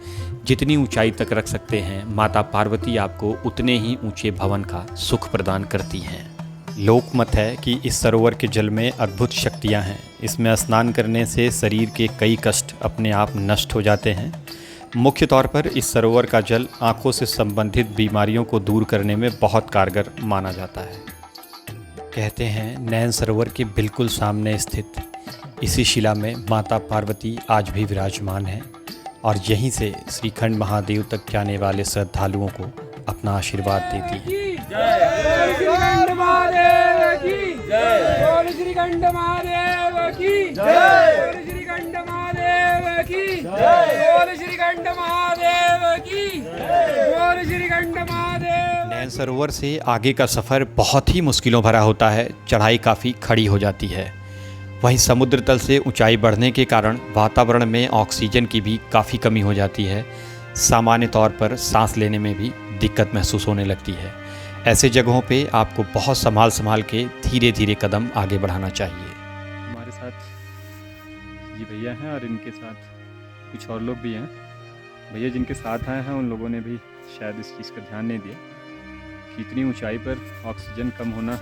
जितनी ऊंचाई तक रख सकते हैं, माता पार्वती आपको उतने ही ऊंचे भवन का सुख प्रदान करती हैं। लोकमत है कि इस सरोवर के जल में अद्भुत शक्तियाँ हैं। इसमें स्नान करने से शरीर के कई कष्ट अपने आप नष्ट हो जाते हैं। मुख्य तौर पर इस सरोवर का जल आँखों से संबंधित बीमारियों को दूर करने में बहुत कारगर माना जाता है। कहते हैं नैन सरोवर के बिल्कुल सामने स्थित इसी शिला में माता पार्वती आज भी विराजमान है और यहीं से श्रीखंड महादेव तक जाने वाले श्रद्धालुओं को अपना आशीर्वाद देती है। श्रीखंड महादेव की जय, श्रीखंड महादेव की जय, श्रीखंड महादेव की जय, श्रीखंड महादेव की जय, श्रीखंड महादेव। नैन सरोवर से आगे का सफ़र बहुत ही मुश्किलों भरा होता है। चढ़ाई काफ़ी खड़ी हो जाती है। वहीं समुद्र तल से ऊंचाई बढ़ने के कारण वातावरण में ऑक्सीजन की भी काफ़ी कमी हो जाती है। सामान्य तौर पर सांस लेने में भी दिक्कत महसूस होने लगती है। ऐसे जगहों पे आपको बहुत संभाल के धीरे धीरे कदम आगे बढ़ाना चाहिए। हमारे साथ ये भैया हैं और इनके साथ कुछ और लोग भी हैं। भैया जिनके साथ आए हैं उन लोगों ने भी शायद इस चीज़ का ध्यान नहीं दिया कि इतनी ऊंचाई पर ऑक्सीजन कम होना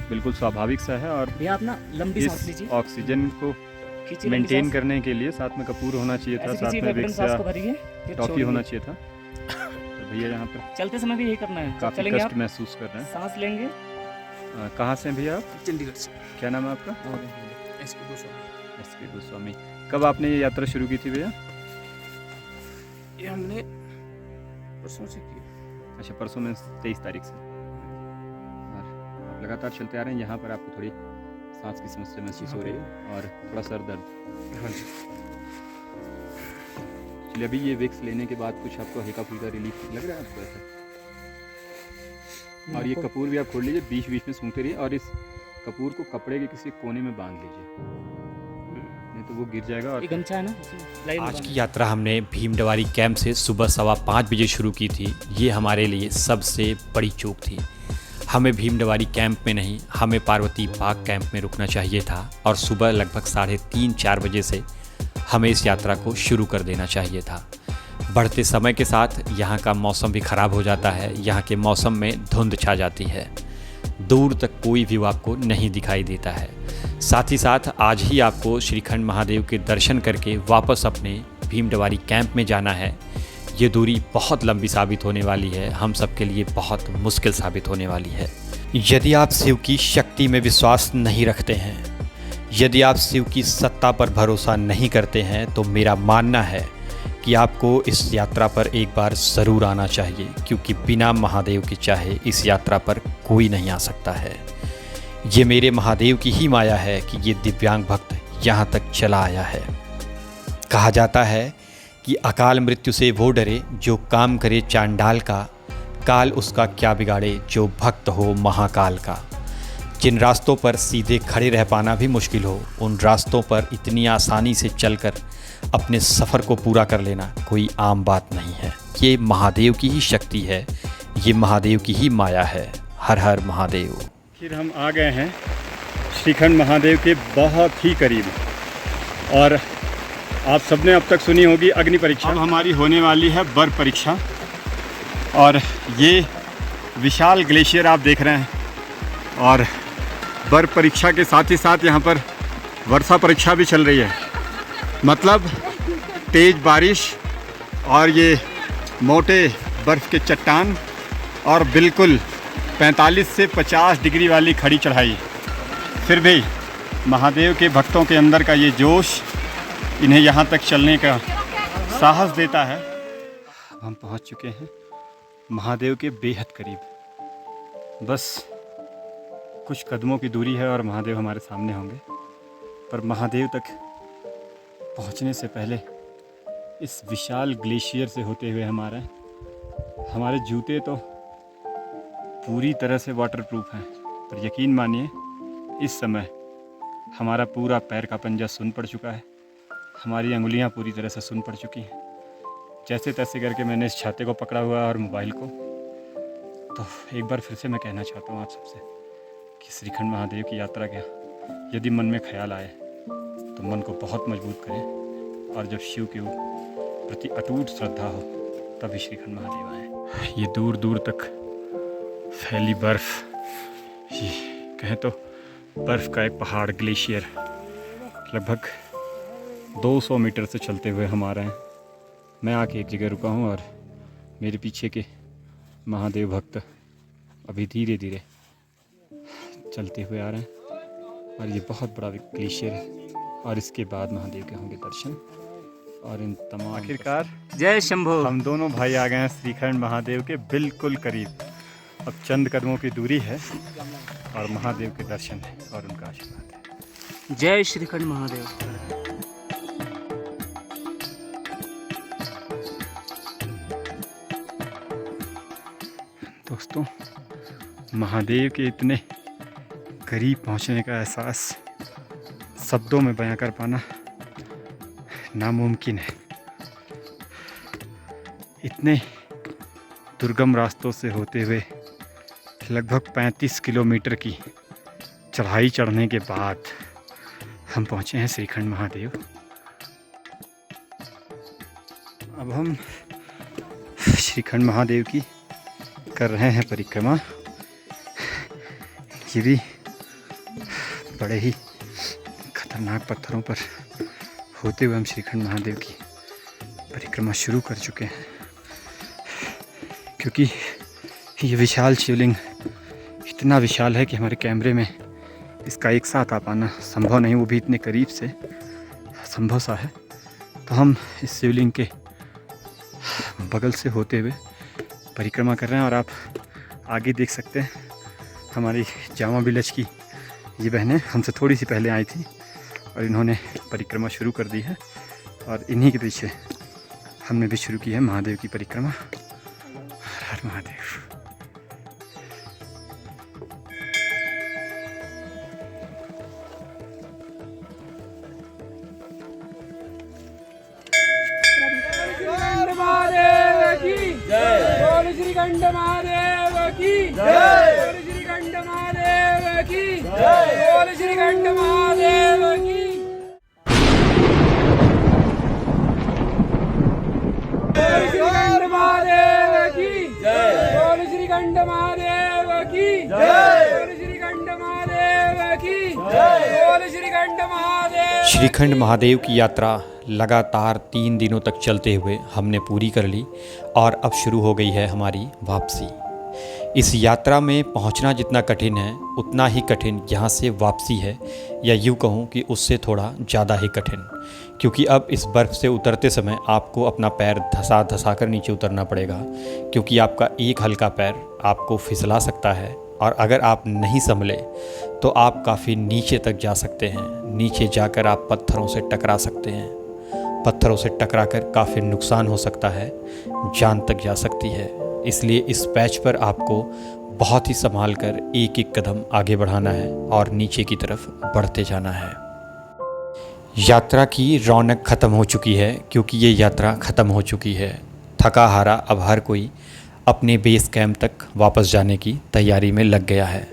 बिल्कुल स्वाभाविक सा है और भैया आप ना लंबी सांस इस लीजिए, ऑक्सीजन को खींचिए लंबी मेंटेन सांस। करने के लिए साथ में कपूर होना चाहिए था, ऐसे साथ खींचिए, में गगन विक्स सांस या को भरिए, फिर टॉफी छोड़िए। होना चाहिए था। तो भैया यहाँ पर चलते समय भी यही करना है। काफ़ी चलेंगे कष्ट आप, महसूस कर रहे हैं। सांस लेंगे। कहाँ से हैं भैया आप? चंडीगढ़ से क्या नाम है आपका? एसके गोस्वामी। एसके गोस्वामी। कब आपने ये यात्रा शुरू की थी भैया? ये हमने परसों से की। अच्छा, परसों में 23 तारीख से। और आप लगातार चलते आ रहे हैं। यहाँ पर आपको थोड़ी सांस की समस्या महसूस हो रही है और थोड़ा सर दर्द। हाँ जी। चलिए, अभी ये विक्स लेने के बाद कुछ आपको हल्का फुल्का रिलीफ लग रहा है आपको ऐसा? और ये कपूर भी आप खोल लीजिए, बीच बीच में सूंघते रहिए और इस कपूर को कपड़े के किसी कोने में बांध लीजिए, नहीं तो वो गिर जाएगा। और ये गमछा है ना, लाइन आज बांध। की यात्रा हमने भीमडवारी कैंप से सुबह 5:15 बजे शुरू की थी। ये हमारे लिए सबसे बड़ी चूक थी। हमें भीमडवारी कैंप में नहीं, हमें पार्वती बाग कैंप में रुकना चाहिए था और सुबह लगभग 3:30-4 बजे से हमें इस यात्रा को शुरू कर देना चाहिए था। बढ़ते समय के साथ यहाँ का मौसम भी ख़राब हो जाता है। यहाँ के मौसम में धुंध छा जाती है, दूर तक कोई व्यू आपको नहीं दिखाई देता है। साथ ही साथ आज ही आपको श्रीखंड महादेव के दर्शन करके वापस अपने भीमडवारी कैंप में जाना है। ये दूरी बहुत लंबी साबित होने वाली है, हम सब के लिए बहुत मुश्किल साबित होने वाली है। यदि आप शिव की शक्ति में विश्वास नहीं रखते हैं, यदि आप शिव की सत्ता पर भरोसा नहीं करते हैं, तो मेरा मानना है कि आपको इस यात्रा पर एक बार ज़रूर आना चाहिए, क्योंकि बिना महादेव के चाहे इस यात्रा पर कोई नहीं आ सकता है। ये मेरे महादेव की ही माया है कि ये दिव्यांग भक्त यहाँ तक चला आया है। कहा जाता है कि अकाल मृत्यु से वो डरे जो काम करे चांडाल का, काल उसका क्या बिगाड़े जो भक्त हो महाकाल का। जिन रास्तों पर सीधे खड़े रह पाना भी मुश्किल हो, उन रास्तों पर इतनी आसानी से चलकर अपने सफ़र को पूरा कर लेना कोई आम बात नहीं है। ये महादेव की ही शक्ति है, ये महादेव की ही माया है। हर हर महादेव। फिर हम आ गए हैं श्रीखंड महादेव के बहुत ही करीब और आप सबने अब तक सुनी होगी अग्नि परीक्षा। अब हमारी होने वाली है बर्फ परीक्षा और ये विशाल ग्लेशियर आप देख रहे हैं और बर्फ परीक्षा के साथ ही साथ यहाँ पर वर्षा परीक्षा भी चल रही है। मतलब तेज़ बारिश और ये मोटे बर्फ़ के चट्टान और बिल्कुल 45 से 50 डिग्री वाली खड़ी चढ़ाई। फिर भी महादेव के भक्तों के अंदर का ये जोश इन्हें यहाँ तक चलने का साहस देता है। अब हम पहुँच चुके हैं महादेव के बेहद करीब। बस कुछ कदमों की दूरी है और महादेव हमारे सामने होंगे। पर महादेव तक पहुँचने से पहले इस विशाल ग्लेशियर से होते हुए हमारे जूते तो पूरी तरह से वाटरप्रूफ हैं, पर यकीन मानिए इस समय हमारा पूरा पैर का पंजा सुन पड़ चुका है, हमारी अंगुलियां पूरी तरह से सुन पड़ चुकी हैं। जैसे तैसे करके मैंने इस छाते को पकड़ा हुआ और मोबाइल को। तो एक बार फिर से मैं कहना चाहता हूँ आप सबसे कि श्रीखंड महादेव की यात्रा का यदि मन में ख्याल आए तो मन को बहुत मजबूत करें, और जब शिव के प्रति अटूट श्रद्धा हो तभी श्रीखंड महादेव आए। ये दूर दूर तक फैली बर्फ़, ये कहें तो बर्फ़ का एक पहाड़ ग्लेशियर लगभग 200 मीटर से चलते हुए हम आ रहे हैं। मैं आके एक जगह रुका हूँ और मेरे पीछे के महादेव भक्त अभी धीरे धीरे चलते हुए आ रहे हैं, और ये बहुत बड़ा ग्लेशियर है, और इसके बाद महादेव के होंगे दर्शन। और इन तमाम आखिरकार जय शंभो। हम दोनों भाई आ गए हैं श्रीखंड महादेव के बिल्कुल करीब। अब चंद कदमों की दूरी है और महादेव के दर्शन है और उनका आशीर्वाद है। जय श्रीखंड महादेव। दोस्तों, महादेव के इतने करीब पहुंचने का एहसास शब्दों में बयां कर पाना नामुमकिन है। इतने दुर्गम रास्तों से होते हुए लगभग 35 किलोमीटर की चढ़ाई चढ़ने के बाद हम पहुंचे हैं श्रीखंड महादेव। अब हम श्रीखंड महादेव की कर रहे हैं परिक्रमा। ये भी बड़े ही खतरनाक पत्थरों पर होते हुए हम श्रीखंड महादेव की परिक्रमा शुरू कर चुके हैं, क्योंकि ये विशाल शिवलिंग इतना विशाल है कि हमारे कैमरे में इसका एक साथ आ पाना संभव नहीं, वो भी इतने करीब से संभव सा है। तो हम इस शिवलिंग के बगल से होते हुए परिक्रमा कर रहे हैं। और आप आगे देख सकते हैं हमारी जामा विलेज की ये बहनें हमसे थोड़ी सी पहले आई थी और इन्होंने परिक्रमा शुरू कर दी है, और इन्हीं के पीछे हमने भी शुरू की है महादेव की परिक्रमा। हर हर महादेव। श्रीखंड महादेव की जय। श्रीखंड महादेव की जय। श्रीखंड महादेव की। श्रीखंड महादेव की जय। श्रीखंड महादेव की जय। श्रीखंड महादेव की जय। श्रीखंड महादेव। श्रीखंड महादेव की यात्रा लगातार 3 दिनों तक चलते हुए हमने पूरी कर ली, और अब शुरू हो गई है हमारी वापसी। इस यात्रा में पहुंचना जितना कठिन है उतना ही कठिन यहाँ से वापसी है, या यूँ कहूँ कि उससे थोड़ा ज़्यादा ही कठिन, क्योंकि अब इस बर्फ़ से उतरते समय आपको अपना पैर धसा धसा कर नीचे उतरना पड़ेगा, क्योंकि आपका एक हल्का पैर आपको फिसला सकता है, और अगर आप नहीं संभले तो आप काफ़ी नीचे तक जा सकते हैं। नीचे जाकर आप पत्थरों से टकरा सकते हैं। पत्थरों से टकराकर काफ़ी नुकसान हो सकता है, जान तक जा सकती है। इसलिए इस पैच पर आपको बहुत ही संभाल कर एक एक कदम आगे बढ़ाना है और नीचे की तरफ बढ़ते जाना है। यात्रा की रौनक ख़त्म हो चुकी है, क्योंकि ये यात्रा ख़त्म हो चुकी है। थका हारा अब हर कोई अपने बेस कैंप तक वापस जाने की तैयारी में लग गया है।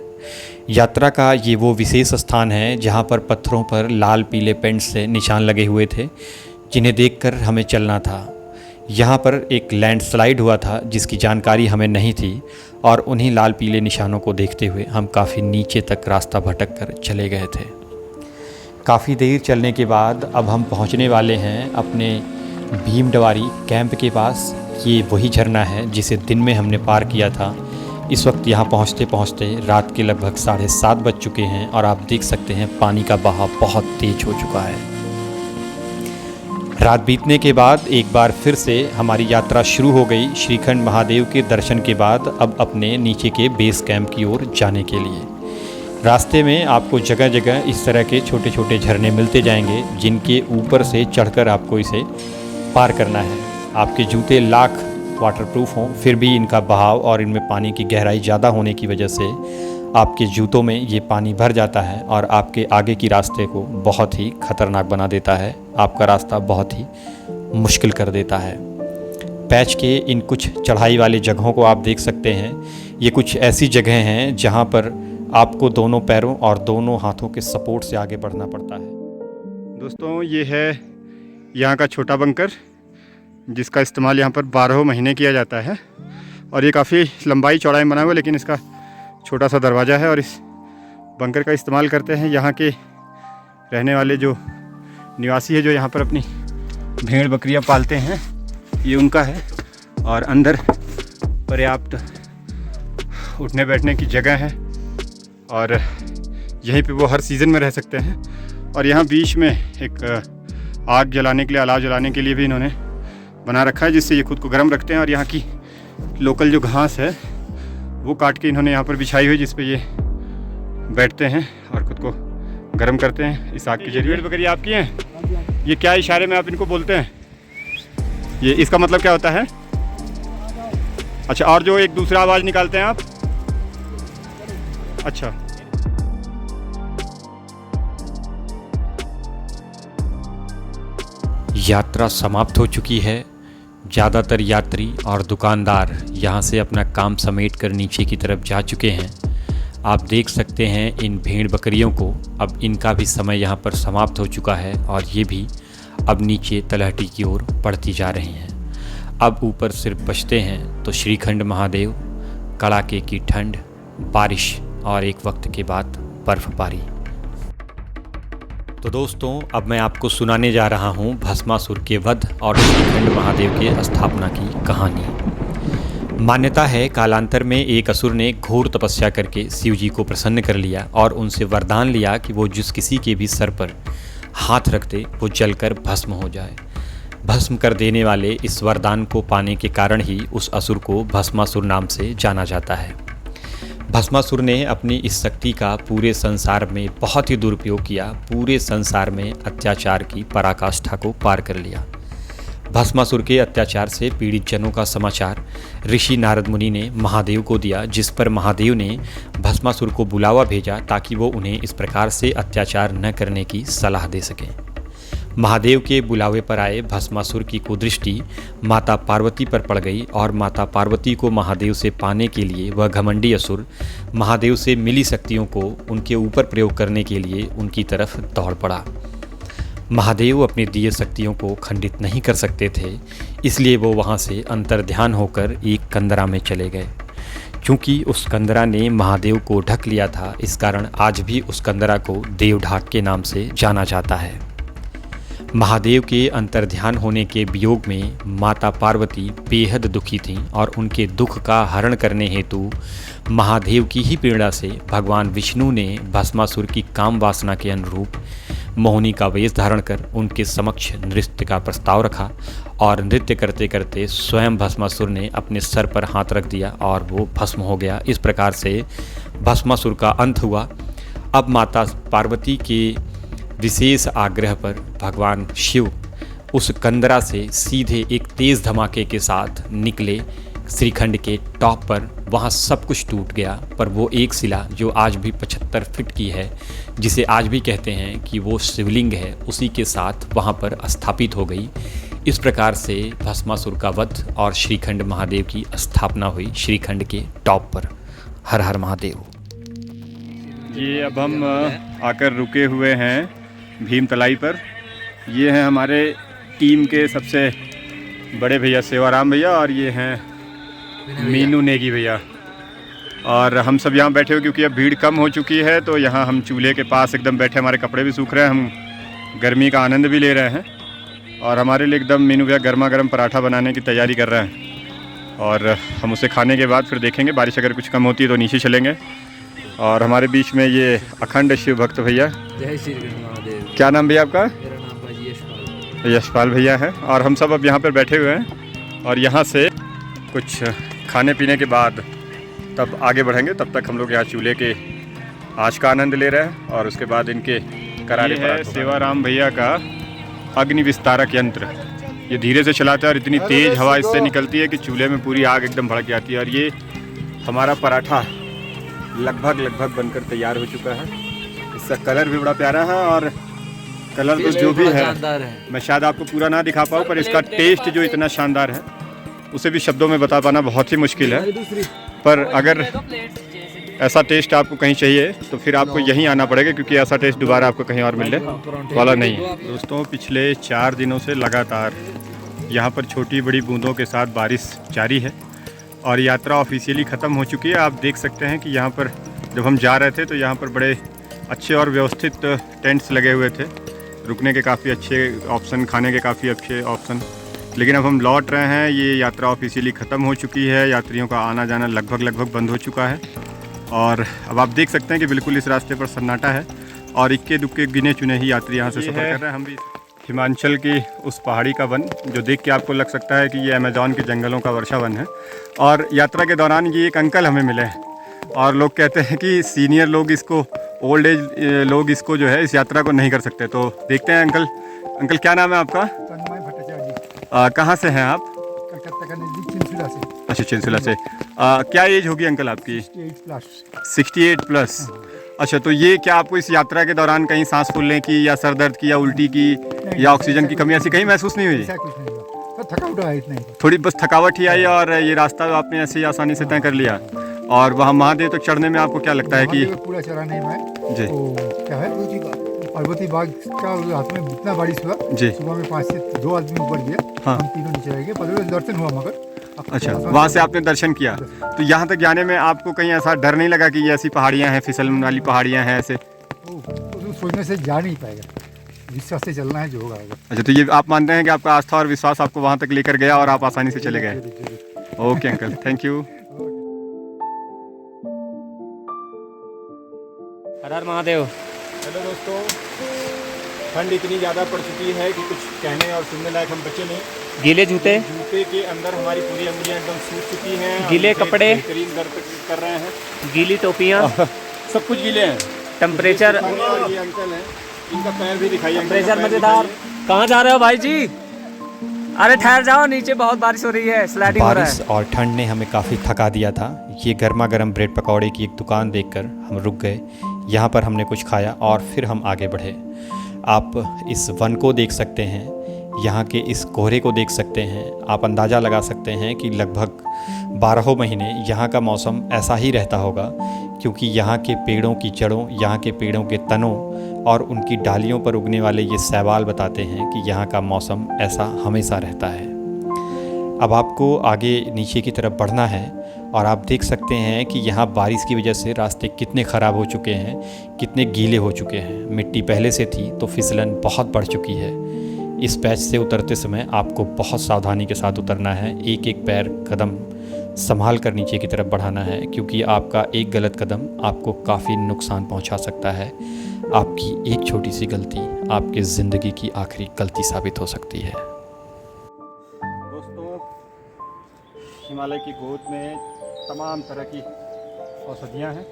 यात्रा का ये वो विशेष स्थान है जहाँ पर पत्थरों पर लाल पीले पेंट से निशान लगे हुए थे, जिन्हें देखकर हमें चलना था। यहाँ पर एक लैंडस्लाइड हुआ था जिसकी जानकारी हमें नहीं थी, और उन्हीं लाल पीले निशानों को देखते हुए हम काफ़ी नीचे तक रास्ता भटक कर चले गए थे। काफ़ी देर चलने के बाद अब हम पहुँचने वाले हैं अपने भीमडवारी कैंप के पास। ये वही झरना है जिसे दिन में हमने पार किया था। इस वक्त यहाँ पहुँचते पहुँचते रात के लगभग 7:30 बज चुके हैं, और आप देख सकते हैं पानी का बहाव बहुत तेज हो चुका है। रात बीतने के बाद एक बार फिर से हमारी यात्रा शुरू हो गई श्रीखंड महादेव के दर्शन के बाद, अब अपने नीचे के बेस कैंप की ओर जाने के लिए। रास्ते में आपको जगह जगह इस तरह के छोटे छोटे झरने मिलते जाएंगे, जिनके ऊपर से चढ़कर आपको इसे पार करना है। आपके जूते लाख वाटरप्रूफ हों, फिर भी इनका बहाव और इनमें पानी की गहराई ज़्यादा होने की वजह से आपके जूतों में ये पानी भर जाता है और आपके आगे की रास्ते को बहुत ही खतरनाक बना देता है। आपका रास्ता बहुत ही मुश्किल कर देता है। पैच के इन कुछ चढ़ाई वाले जगहों को आप देख सकते हैं। ये कुछ ऐसी जगह हैं जहाँ पर आपको दोनों पैरों और दोनों हाथों के सपोर्ट से आगे बढ़ना पड़ता है। दोस्तों ये है यहाँ का छोटा बंकर, जिसका इस्तेमाल यहाँ पर 12 महीने किया जाता है। और ये काफ़ी लंबाई चौड़ाई बना हुआ है, लेकिन इसका छोटा सा दरवाज़ा है। और इस बंकर का इस्तेमाल करते हैं यहाँ के रहने वाले जो निवासी है, जो यहाँ पर अपनी भेड़ बकरियाँ पालते हैं, ये उनका है। और अंदर पर्याप्त उठने बैठने की जगह है और यहीं पे वो हर सीज़न में रह सकते हैं। और यहाँ बीच में एक आग जलाने के लिए, अलाव जलाने के लिए भी इन्होंने बना रखा है, जिससे ये खुद को गर्म रखते हैं। और यहाँ की लोकल जो घास है वो काट के इन्होंने यहाँ पर बिछाई हुई, जिस पे ये बैठते हैं और खुद को गर्म करते हैं इस आग के जरिए। भेड़ बकरी आपकी हैं? ये क्या इशारे में आप इनको बोलते हैं? ये इसका मतलब क्या होता है? अच्छा, और जो एक दूसरा आवाज़ निकालते हैं आप? अच्छा, यात्रा समाप्त हो चुकी है। ज़्यादातर यात्री और दुकानदार यहाँ से अपना काम समेट कर नीचे की तरफ जा चुके हैं। आप देख सकते हैं इन भेड़ बकरियों को, अब इनका भी समय यहाँ पर समाप्त हो चुका है और ये भी अब नीचे तलहटी की ओर बढ़ती जा रही हैं। अब ऊपर सिर्फ बचते हैं तो श्रीखंड महादेव, कड़ाके की ठंड, बारिश और एक वक्त के बाद बर्फबारी। तो दोस्तों, अब मैं आपको सुनाने जा रहा हूँ भस्मासुर के वध और श्रीखंड महादेव के स्थापना की कहानी। मान्यता है कालांतर में एक असुर ने घोर तपस्या करके शिव जी को प्रसन्न कर लिया और उनसे वरदान लिया कि वो जिस किसी के भी सर पर हाथ रखते वो जलकर भस्म हो जाए। भस्म कर देने वाले इस वरदान को पाने के कारण ही उस असुर को भस्मासुर नाम से जाना जाता है। भस्मासुर ने अपनी इस शक्ति का पूरे संसार में बहुत ही दुरुपयोग किया, पूरे संसार में अत्याचार की पराकाष्ठा को पार कर लिया। भस्मासुर के अत्याचार से पीड़ित जनों का समाचार ऋषि नारद मुनि ने महादेव को दिया, जिस पर महादेव ने भस्मासुर को बुलावा भेजा ताकि वो उन्हें इस प्रकार से अत्याचार न करने की सलाह दे सकें। महादेव के बुलावे पर आए भस्मासुर की कुदृष्टि माता पार्वती पर पड़ गई और माता पार्वती को महादेव से पाने के लिए वह घमंडी असुर महादेव से मिली शक्तियों को उनके ऊपर प्रयोग करने के लिए उनकी तरफ दौड़ पड़ा। महादेव अपनी दिए शक्तियों को खंडित नहीं कर सकते थे, इसलिए वो वहाँ से अंतर्ध्यान होकर एक कंदरा में चले गए। क्योंकि उस कंदरा ने महादेव को ढक लिया था, इस कारण आज भी उस कंदरा को देवढाक के नाम से जाना जाता है। महादेव के अंतर्ध्यान होने के वियोग में माता पार्वती बेहद दुखी थीं और उनके दुख का हरण करने हेतु महादेव की ही प्रेरणा से भगवान विष्णु ने भस्मासुर की काम वासना के अनुरूप मोहिनी का वेश धारण कर उनके समक्ष नृत्य का प्रस्ताव रखा और नृत्य करते करते स्वयं भस्मासुर ने अपने सर पर हाथ रख दिया और वो भस्म हो गया। इस प्रकार से भस्मासुर का अंत हुआ। अब माता पार्वती के विशेष आग्रह पर भगवान शिव उस कंदरा से सीधे एक तेज़ धमाके के साथ निकले श्रीखंड के टॉप पर। वहाँ सब कुछ टूट गया, पर वो एक शिला जो आज भी 75 फीट की है, जिसे आज भी कहते हैं कि वो शिवलिंग है, उसी के साथ वहाँ पर स्थापित हो गई। इस प्रकार से भस्मासुर का वध और श्रीखंड महादेव की स्थापना हुई श्रीखंड के टॉप पर। हर हर महादेव। ये अब हम आकर रुके हुए हैं भीमतलाई पर। ये हैं हमारे टीम के सबसे बड़े भैया सेवाराम भैया और ये हैं मीनू नेगी भैया। और हम सब यहाँ बैठे हुए क्योंकि अब भीड़ कम हो चुकी है, तो यहाँ हम चूल्हे के पास एकदम बैठे, हमारे कपड़े भी सूख रहे हैं, हम गर्मी का आनंद भी ले रहे हैं। और हमारे लिए एकदम मीनू भैया गर्मा गर्म पराठा बनाने की तैयारी कर रहे हैं और हम उसे खाने के बाद फिर देखेंगे, बारिश अगर कुछ कम होती है तो नीचे चलेंगे। और हमारे बीच में ये अखंड शिव भक्त भैया। जय श्री कृष्ण महादेव। क्या नाम भैया आपका? मेरा नाम भाजी यशपाल। यशपाल भैया है। और हम सब अब यहाँ पर बैठे हुए हैं और यहाँ से कुछ खाने पीने के बाद तब आगे बढ़ेंगे। तब तक हम लोग यहाँ चूल्हे के आँच का आनंद ले रहे हैं और उसके बाद इनके करारे है सेवाराम भैया का अग्नि विस्तारक यंत्र। ये धीरे से चलाता है और इतनी तेज़ हवा इससे निकलती है कि चूल्हे में पूरी आग एकदम भड़क जाती है। और ये हमारा पराठा लगभग बनकर तैयार हो चुका है। इसका कलर भी बड़ा प्यारा है और कलर तो जो भी है मैं शायद आपको पूरा ना दिखा पाऊँ, पर इसका टेस्ट जो इतना शानदार है उसे भी शब्दों में बता पाना बहुत ही मुश्किल है। पर अगर ऐसा टेस्ट आपको कहीं चाहिए तो फिर आपको यहीं आना पड़ेगा, क्योंकि ऐसा टेस्ट दोबारा आपको कहीं और मिलने वाला नहीं है। दोस्तों, पिछले 4 दिनों से लगातार यहाँ पर छोटी बड़ी बूंदों के साथ बारिश जारी है और यात्रा ऑफिशियली ख़त्म हो चुकी है। आप देख सकते हैं कि यहाँ पर जब हम जा रहे थे तो यहाँ पर बड़े अच्छे और व्यवस्थित टेंट्स लगे हुए थे, रुकने के काफ़ी अच्छे ऑप्शन, खाने के काफ़ी अच्छे ऑप्शन। लेकिन अब हम लौट रहे हैं, ये यात्रा ऑफिशियली ख़त्म हो चुकी है, यात्रियों का आना जाना लगभग बंद हो चुका है और अब आप देख सकते हैं कि बिल्कुल इस रास्ते पर सन्नाटा है और इक्के दुक्के गिने चुने ही यात्री यहाँ से सफ़र कर रहे हैं। हम भी हिमाचल की उस पहाड़ी का वन जो देख के आपको लग सकता है कि ये अमेज़न के जंगलों का वर्षा वन है। और यात्रा के दौरान ये एक अंकल हमें मिले हैं और लोग कहते हैं कि सीनियर लोग इसको, ओल्ड एज लोग इसको जो है इस यात्रा को नहीं कर सकते। तो देखते हैं अंकल क्या नाम है आपका? तन्मय भट्टाचार्य जी। कहाँ से हैं आप? कलकत्ता का नज़दीक चिंसुला से। अच्छा, चिंसुला से। क्या एज होगी अंकल आपकी? 68 प्लस। अच्छा, तो ये क्या आपको इस यात्रा के दौरान कहीं सांस फूलने की या सर दर्द की या उल्टी की या ऑक्सीजन की कमी ऐसी कहीं महसूस नहीं हुई? ऐसा कुछ नहीं हुआ, तो थकावट आई इतना ही। थोड़ी बस थकावट ही आई और ये रास्ता आपने ऐसे ही आसानी से तय कर लिया। और वहाँ महादेव तक चढ़ने में आपको क्या लगता है कि पूरा चढ़ा नहीं मैं जी तो क्या है पार्वती बाग का रात में इतना बारिश हुआ जी, सुबह में 5 से 2 आदमी ऊपर गया, हाँ। हम तीनों नीचे रह गए, पहले दर्शन हुआ मगर। अच्छा, वहाँ से आपने दर्शन किया। तो यहाँ तक जाने में आपको कहीं ऐसा डर नहीं लगा कि ये ऐसी पहाड़ियाँ हैं, फिसलन वाली पहाड़ियाँ हैं ऐसे? तो सोचने से जा नहीं पाएगा, विश्वास से चलना है, जो होगा। अच्छा, तो ये आप मानते हैं कि आपका आस्था और विश्वास आपको वहाँ तक लेकर गया और आप आसानी से चले गए? Okay uncle, thank you. Her Har Mahadev. Hello दोस्तों, ठंड इतनी ज़्यादा पड़ चुकी है कि कुछ कहने और सुनने लायक हम बचे नहीं। गीले जूते, जूते के अंदर हमारी पूरी अंगुलियां एकदम सूख चुकी हैं, गीले कपड़े, बेहतरीन दर्द कर रहे हैं, गीली टोपियाँ, सब कुछ गीले हैं। टेम्परेचर, और ये अंकल हैं, इनका पैर भी दिखाइए। टेम्परेचर मजेदार। कहाँ जा रहे हो भाई जी? अरे ठहर जाओ, नीचे बहुत बारिश हो रही है, स्लाइडिंग हो रहा है। बारिश और ठंड ने हमें काफ़ी थका दिया था। ये गर्मा गर्म ब्रेड पकौड़े की एक दुकान देखकर हम रुक गए। यहाँ पर हमने कुछ खाया और फिर हम आगे बढ़े। आप इस वन को देख सकते हैं, यहाँ के इस कोहरे को देख सकते हैं। आप अंदाज़ा लगा सकते हैं कि लगभग 12 महीने यहाँ का मौसम ऐसा ही रहता होगा, क्योंकि यहाँ के पेड़ों की जड़ों, यहाँ के पेड़ों के तनों और उनकी डालियों पर उगने वाले ये शैवाल बताते हैं कि यहाँ का मौसम ऐसा हमेशा रहता है। अब आपको आगे नीचे की तरफ बढ़ना है और आप देख सकते हैं कि यहाँ बारिश की वजह से रास्ते कितने ख़राब हो चुके हैं, कितने गीले हो चुके हैं। मिट्टी पहले से थी तो फिसलन बहुत बढ़ चुकी है। इस पैच से उतरते समय आपको बहुत सावधानी के साथ उतरना है, एक एक पैर कदम संभाल कर नीचे की तरफ बढ़ाना है, क्योंकि आपका एक गलत कदम आपको काफ़ी नुकसान पहुंचा सकता है। आपकी एक छोटी सी गलती आपकी ज़िंदगी की आखिरी गलती साबित हो सकती है। दोस्तों, हिमालय की गोद में तमाम तरह की औषधियाँ हैं,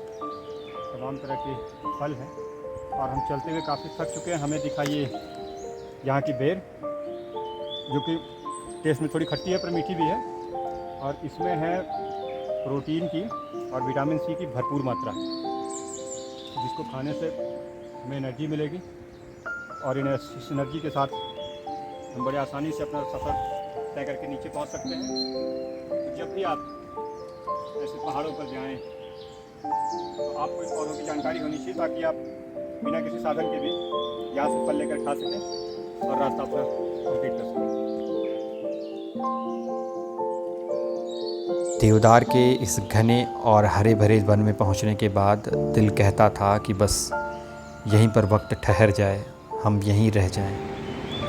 तमाम तरह के फल हैं और हम चलते हुए काफ़ी थक चुके हैं। हमें दिखाइए यहाँ की बेर, जो कि टेस्ट में थोड़ी खट्टी है पर मीठी भी है और इसमें है प्रोटीन की और विटामिन सी की भरपूर मात्रा, जिसको खाने से हमें एनर्जी मिलेगी और इस एनर्जी के साथ हम बड़े आसानी से अपना सफ़र तय करके नीचे पहुंच सकते हैं। तो जब भी आप ऐसे पहाड़ों पर जाएं तो आपको इन पौधों की जानकारी होनी चाहिए, ताकि आप बिना किसी साधन के भी यहाँ से फल लेकर खा सकें और रास्ता अपना कंप्लीट कर सकें। देवदार के इस घने और हरे भरे वन में पहुंचने के बाद दिल कहता था कि बस यहीं पर वक्त ठहर जाए, हम यहीं रह जाएं,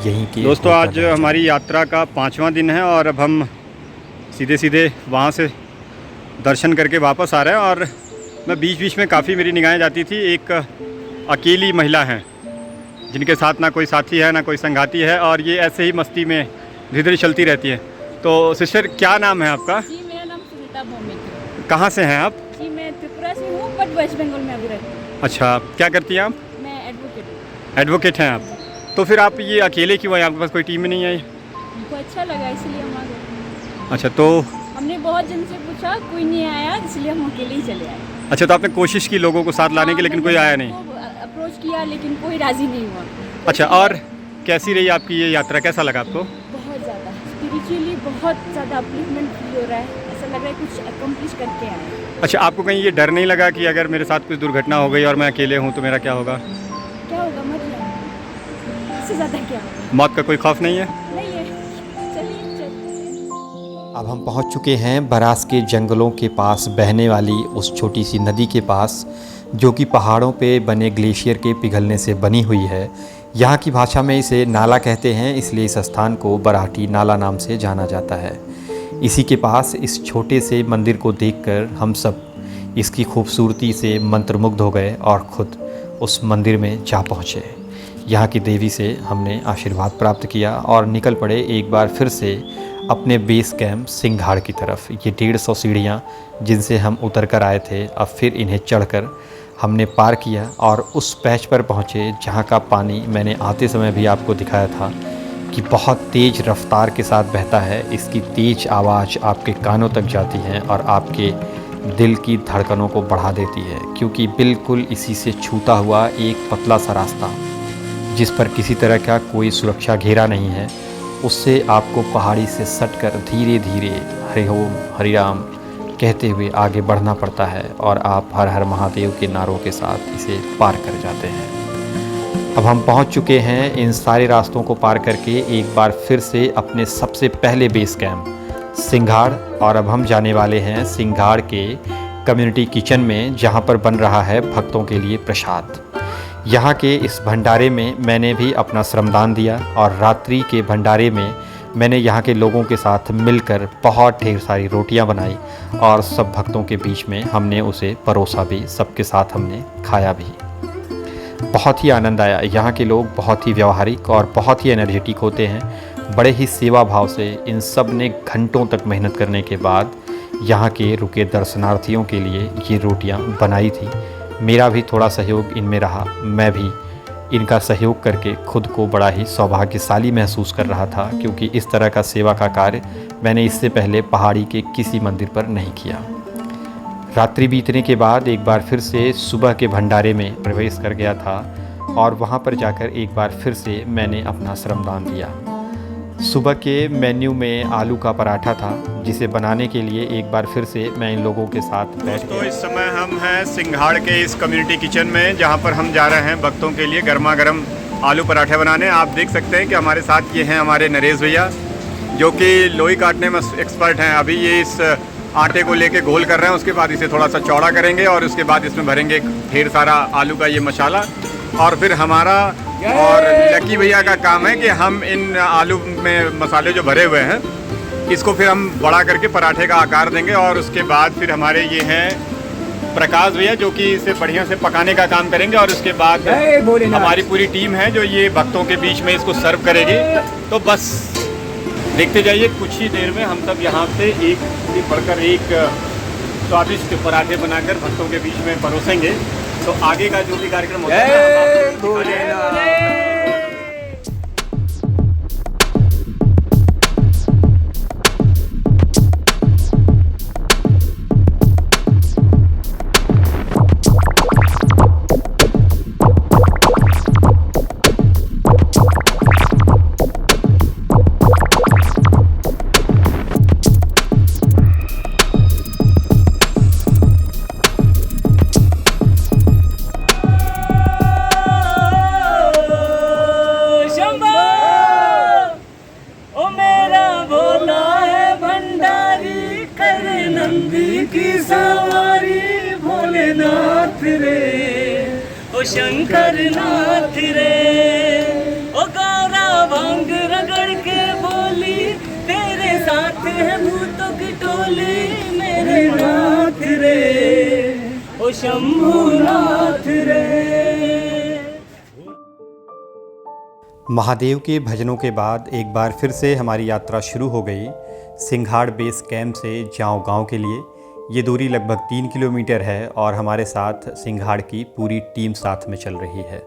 यहीं के। दोस्तों, आज हमारी यात्रा का 5वां दिन है और अब हम सीधे वहाँ से दर्शन करके वापस आ रहे हैं। और मैं बीच बीच में काफ़ी मेरी निगाहें जाती थी, एक अकेली महिला हैं जिनके साथ ना कोई साथी है ना कोई संगाती है और ये ऐसे ही मस्ती में धीरे धीरे चलती रहती है। तो सिस्टर, क्या नाम है आपका? जी, मेरा नाम सुनीता भौमिक। कहाँ से हैं आप? जी, मैं त्रिपुरा से हूँ बट वेस्ट बंगाल में अभी रहती हूँ। अच्छा, क्या करती हैं आप? मैं एडवोकेट हूँ। एडवोकेट हैं आप? तो फिर आप ये अकेले क्यों आए? आपके पास कोई टीम में नहीं आई? हमको अच्छा लगा इसलिए हम आ गए। अच्छा, तो हमने बहुत जन से पूछा, कोई नहीं आया, इसलिए हम अकेले ही चले आए। अच्छा, तो आपने कोशिश की लोगों को साथ लाने की, लेकिन कोई आया नहीं? अप्रोच किया लेकिन कोई राजी नहीं हुआ। अच्छा, और कैसी रही आपकी ये यात्रा, कैसा लगा आपको? बहुत ज़्यादा स्पिरिचुअली बहुत ज़्यादा अपलिफ्टमेंट फील हो रहा है, ऐसा लग रहा है कुछ अकम्प्लिश करके आए। अच्छा, आपको कहीं ये डर नहीं लगा कि अगर मेरे साथ कुछ दुर्घटना हो गई और मैं अकेले हूँ तो मेरा क्या होगा? क्या होगा मत जाओ, इससे ज़्यादा क्या होगा? मौत का कोई खौफ नहीं है? नहीं है, चलिए चलते हैं। अब हम पहुंच चुके हैं बरास के जंगलों के पास बहने वाली उस छोटी सी नदी के पास, जो कि पहाड़ों पे बने ग्लेशियर के पिघलने से बनी हुई है। यहाँ की भाषा में इसे नाला कहते हैं, इसलिए इस स्थान को बराहटी नाला नाम से जाना जाता है। इसी के पास इस छोटे से मंदिर को देखकर हम सब इसकी खूबसूरती से मंत्रमुग्ध हो गए और ख़ुद उस मंदिर में जा पहुँचे। यहाँ की देवी से हमने आशीर्वाद प्राप्त किया और निकल पड़े एक बार फिर से अपने बेस कैंप सिंघाड़ की तरफ। ये 150 सीढ़ियाँ जिनसे हम उतर कर आए थे, अब फिर इन्हें चढ़कर हमने पार किया और उस पैच पर पहुँचे जहाँ का पानी मैंने आते समय भी आपको दिखाया था कि बहुत तेज़ रफ्तार के साथ बहता है। इसकी तेज़ आवाज़ आपके कानों तक जाती है और आपके दिल की धड़कनों को बढ़ा देती है, क्योंकि बिल्कुल इसी से छूता हुआ एक पतला सा रास्ता जिस पर किसी तरह का कोई सुरक्षा घेरा नहीं है, उससे आपको पहाड़ी से सटकर धीरे धीरे हरि ओम हरि राम कहते हुए आगे बढ़ना पड़ता है और आप हर हर महादेव के नारों के साथ इसे पार कर जाते हैं। अब हम पहुंच चुके हैं इन सारे रास्तों को पार करके एक बार फिर से अपने सबसे पहले बेस कैंप सिंघाड़, और अब हम जाने वाले हैं सिंघाड़ के कम्युनिटी किचन में, जहां पर बन रहा है भक्तों के लिए प्रसाद। यहाँ के इस भंडारे में मैंने भी अपना श्रमदान दिया और रात्रि के भंडारे में मैंने यहाँ के लोगों के साथ मिलकर बहुत ढेर सारी रोटियाँ बनाई और सब भक्तों के बीच में हमने उसे परोसा भी, सबके साथ हमने खाया भी। बहुत ही आनंद आया। यहाँ के लोग बहुत ही व्यवहारिक और बहुत ही एनर्जेटिक होते हैं। बड़े ही सेवा भाव से इन सब ने घंटों तक मेहनत करने के बाद यहाँ के रुके दर्शनार्थियों के लिए ये रोटियाँ बनाई थी। मेरा भी थोड़ा सहयोग इनमें रहा। मैं भी इनका सहयोग करके खुद को बड़ा ही सौभाग्यशाली महसूस कर रहा था, क्योंकि इस तरह का सेवा का कार्य मैंने इससे पहले पहाड़ी के किसी मंदिर पर नहीं किया। रात्रि बीतने के बाद एक बार फिर से सुबह के भंडारे में प्रवेश कर गया था और वहाँ पर जाकर एक बार फिर से मैंने अपना श्रमदान दिया। सुबह के मेन्यू में आलू का पराठा था, जिसे बनाने के लिए एक बार फिर से मैं इन लोगों के साथ बैठ गया। तो इस समय हम हैं सिंघाड़ के इस कम्युनिटी किचन में, जहां पर हम जा रहे हैं भक्तों के लिए गर्मा गर्म आलू पराठे बनाने। आप देख सकते हैं कि हमारे साथ ये हैं हमारे नरेश भैया, जो कि लोई काटने में एक्सपर्ट हैं। अभी ये इस आटे को लेके घोल कर रहे हैं, उसके बाद इसे थोड़ा सा चौड़ा करेंगे और उसके बाद इसमें भरेंगे ढेर सारा आलू का ये मसाला। और फिर हमारा और लकी भैया का काम है कि हम इन आलू में मसाले जो भरे हुए हैं, इसको फिर हम बड़ा करके पराठे का आकार देंगे। और उसके बाद फिर हमारे ये हैं प्रकाश भैया, जो कि इसे बढ़िया से पकाने का काम करेंगे। और उसके बाद हमारी पूरी टीम है जो ये भक्तों के बीच में इसको सर्व करेगी। तो बस देखते जाइए, कुछ ही देर में हम सब यहाँ से एक बढ़कर एक स्वादिष्ट पराठे बनाकर भक्तों के बीच में परोसेंगे। तो आगे का जो भी कार्यक्रम होता है शंकर नाथ रे, ओ गौरा भांग रगड़ के बोली, तेरे साथ है भूतों की टोली, मेरे नाथ रे, ओ शंभू नाथ रे। महादेव के भजनों के बाद एक बार फिर से हमारी यात्रा शुरू हो गई सिंघाड़ बेस कैंप से जाओ गांव के लिए। ये दूरी लगभग 3 किलोमीटर है और हमारे साथ सिंघाड़ की पूरी टीम साथ में चल रही है।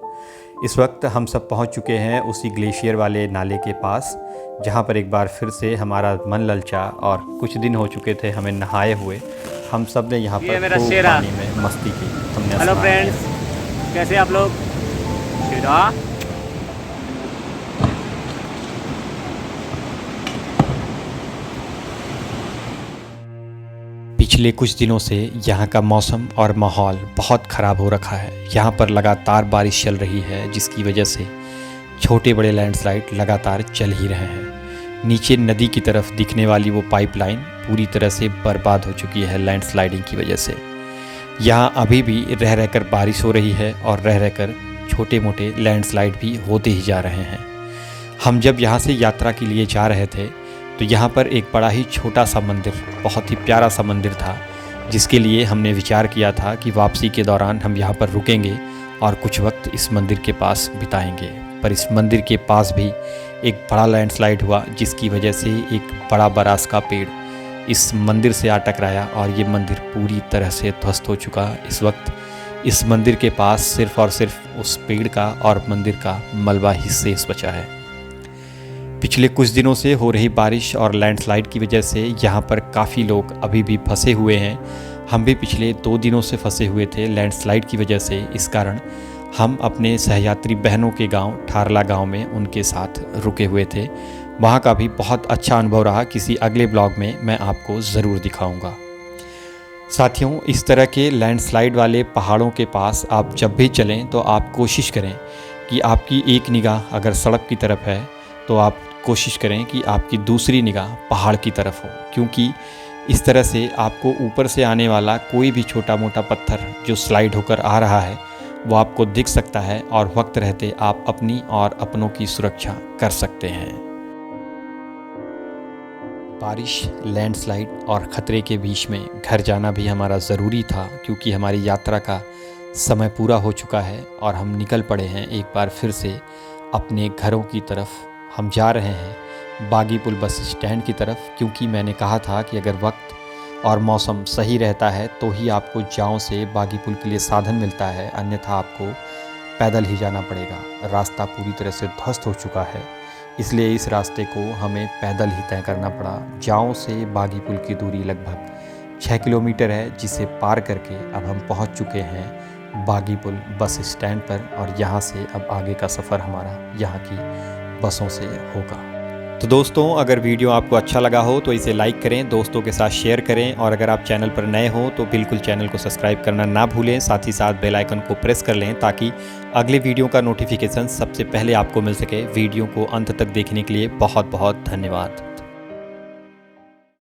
इस वक्त हम सब पहुंच चुके हैं उसी ग्लेशियर वाले नाले के पास, जहां पर एक बार फिर से हमारा मन ललचा और कुछ दिन हो चुके थे हमें नहाए हुए। हम सब ने यहाँ पर खूब पानी में मस्ती की। हमने हेलो फ्रेंड्स, कैसे आप लोग? शेरा पिछले कुछ दिनों से यहाँ का मौसम और माहौल बहुत ख़राब हो रखा है। यहाँ पर लगातार बारिश चल रही है, जिसकी वजह से छोटे बड़े लैंडस्लाइड लगातार चल ही रहे हैं। नीचे नदी की तरफ दिखने वाली वो पाइपलाइन पूरी तरह से बर्बाद हो चुकी है लैंडस्लाइडिंग की वजह से। यहाँ अभी भी रह रहकर बारिश हो रही है और रह रहकर छोटे मोटे लैंडस्लाइड भी होते ही जा रहे हैं। हम जब यहाँ से यात्रा के लिए जा रहे थे तो यहाँ पर एक बड़ा ही छोटा सा मंदिर, बहुत ही प्यारा सा मंदिर था, जिसके लिए हमने विचार किया था कि वापसी के दौरान हम यहाँ पर रुकेंगे और कुछ वक्त इस मंदिर के पास बिताएंगे। पर इस मंदिर के पास भी एक बड़ा लैंडस्लाइड हुआ, जिसकी वजह से एक बड़ा बरास का पेड़ इस मंदिर से आ टकराया और ये मंदिर पूरी तरह से ध्वस्त हो चुका। इस वक्त इस मंदिर के पास सिर्फ़ और सिर्फ उस पेड़ का और मंदिर का मलबा ही शेष बचा है। पिछले कुछ दिनों से हो रही बारिश और लैंडस्लाइड की वजह से यहाँ पर काफ़ी लोग अभी भी फंसे हुए हैं। हम भी पिछले 2 दिनों से फंसे हुए थे लैंडस्लाइड की वजह से। इस कारण हम अपने सहयात्री बहनों के गांव ठारला गांव में उनके साथ रुके हुए थे। वहाँ का भी बहुत अच्छा अनुभव रहा। किसी अगले ब्लॉग में मैं आपको ज़रूर दिखाऊंगा। साथियों, इस तरह के लैंडस्लाइड वाले पहाड़ों के पास आप जब भी चलें तो आप कोशिश करें कि आपकी एक निगाह अगर सड़क की तरफ है तो आप कोशिश करें कि आपकी दूसरी निगाह पहाड़ की तरफ हो, क्योंकि इस तरह से आपको ऊपर से आने वाला कोई भी छोटा मोटा पत्थर जो स्लाइड होकर आ रहा है वो आपको दिख सकता है और वक्त रहते आप अपनी और अपनों की सुरक्षा कर सकते हैं। बारिश, लैंडस्लाइड और ख़तरे के बीच में घर जाना भी हमारा ज़रूरी था, क्योंकि हमारी यात्रा का समय पूरा हो चुका है और हम निकल पड़े हैं एक बार फिर से अपने घरों की तरफ। हम जा रहे हैं बागीपुल बस स्टैंड की तरफ, क्योंकि मैंने कहा था कि अगर वक्त और मौसम सही रहता है तो ही आपको जांव से बागीपुल के लिए साधन मिलता है, अन्यथा आपको पैदल ही जाना पड़ेगा। रास्ता पूरी तरह से ध्वस्त हो चुका है, इसलिए इस रास्ते को हमें पैदल ही तय करना पड़ा। जांव से बागीपुल की दूरी लगभग 6 किलोमीटर है, जिसे पार करके अब हम पहुंच चुके हैं बागीपुल बस स्टैंड पर और यहाँ से अब आगे का सफ़र हमारा यहाँ की बसों से होगा। तो दोस्तों, अगर वीडियो आपको अच्छा लगा हो तो इसे लाइक करें, दोस्तों के साथ शेयर करें और अगर आप चैनल पर नए हो तो बिल्कुल चैनल को सब्सक्राइब करना ना भूलें। साथ ही साथ बेल आइकन को प्रेस कर लें ताकि अगले वीडियो का नोटिफिकेशन सबसे पहले आपको मिल सके। वीडियो को अंत तक देखने के लिए बहुत बहुत धन्यवाद।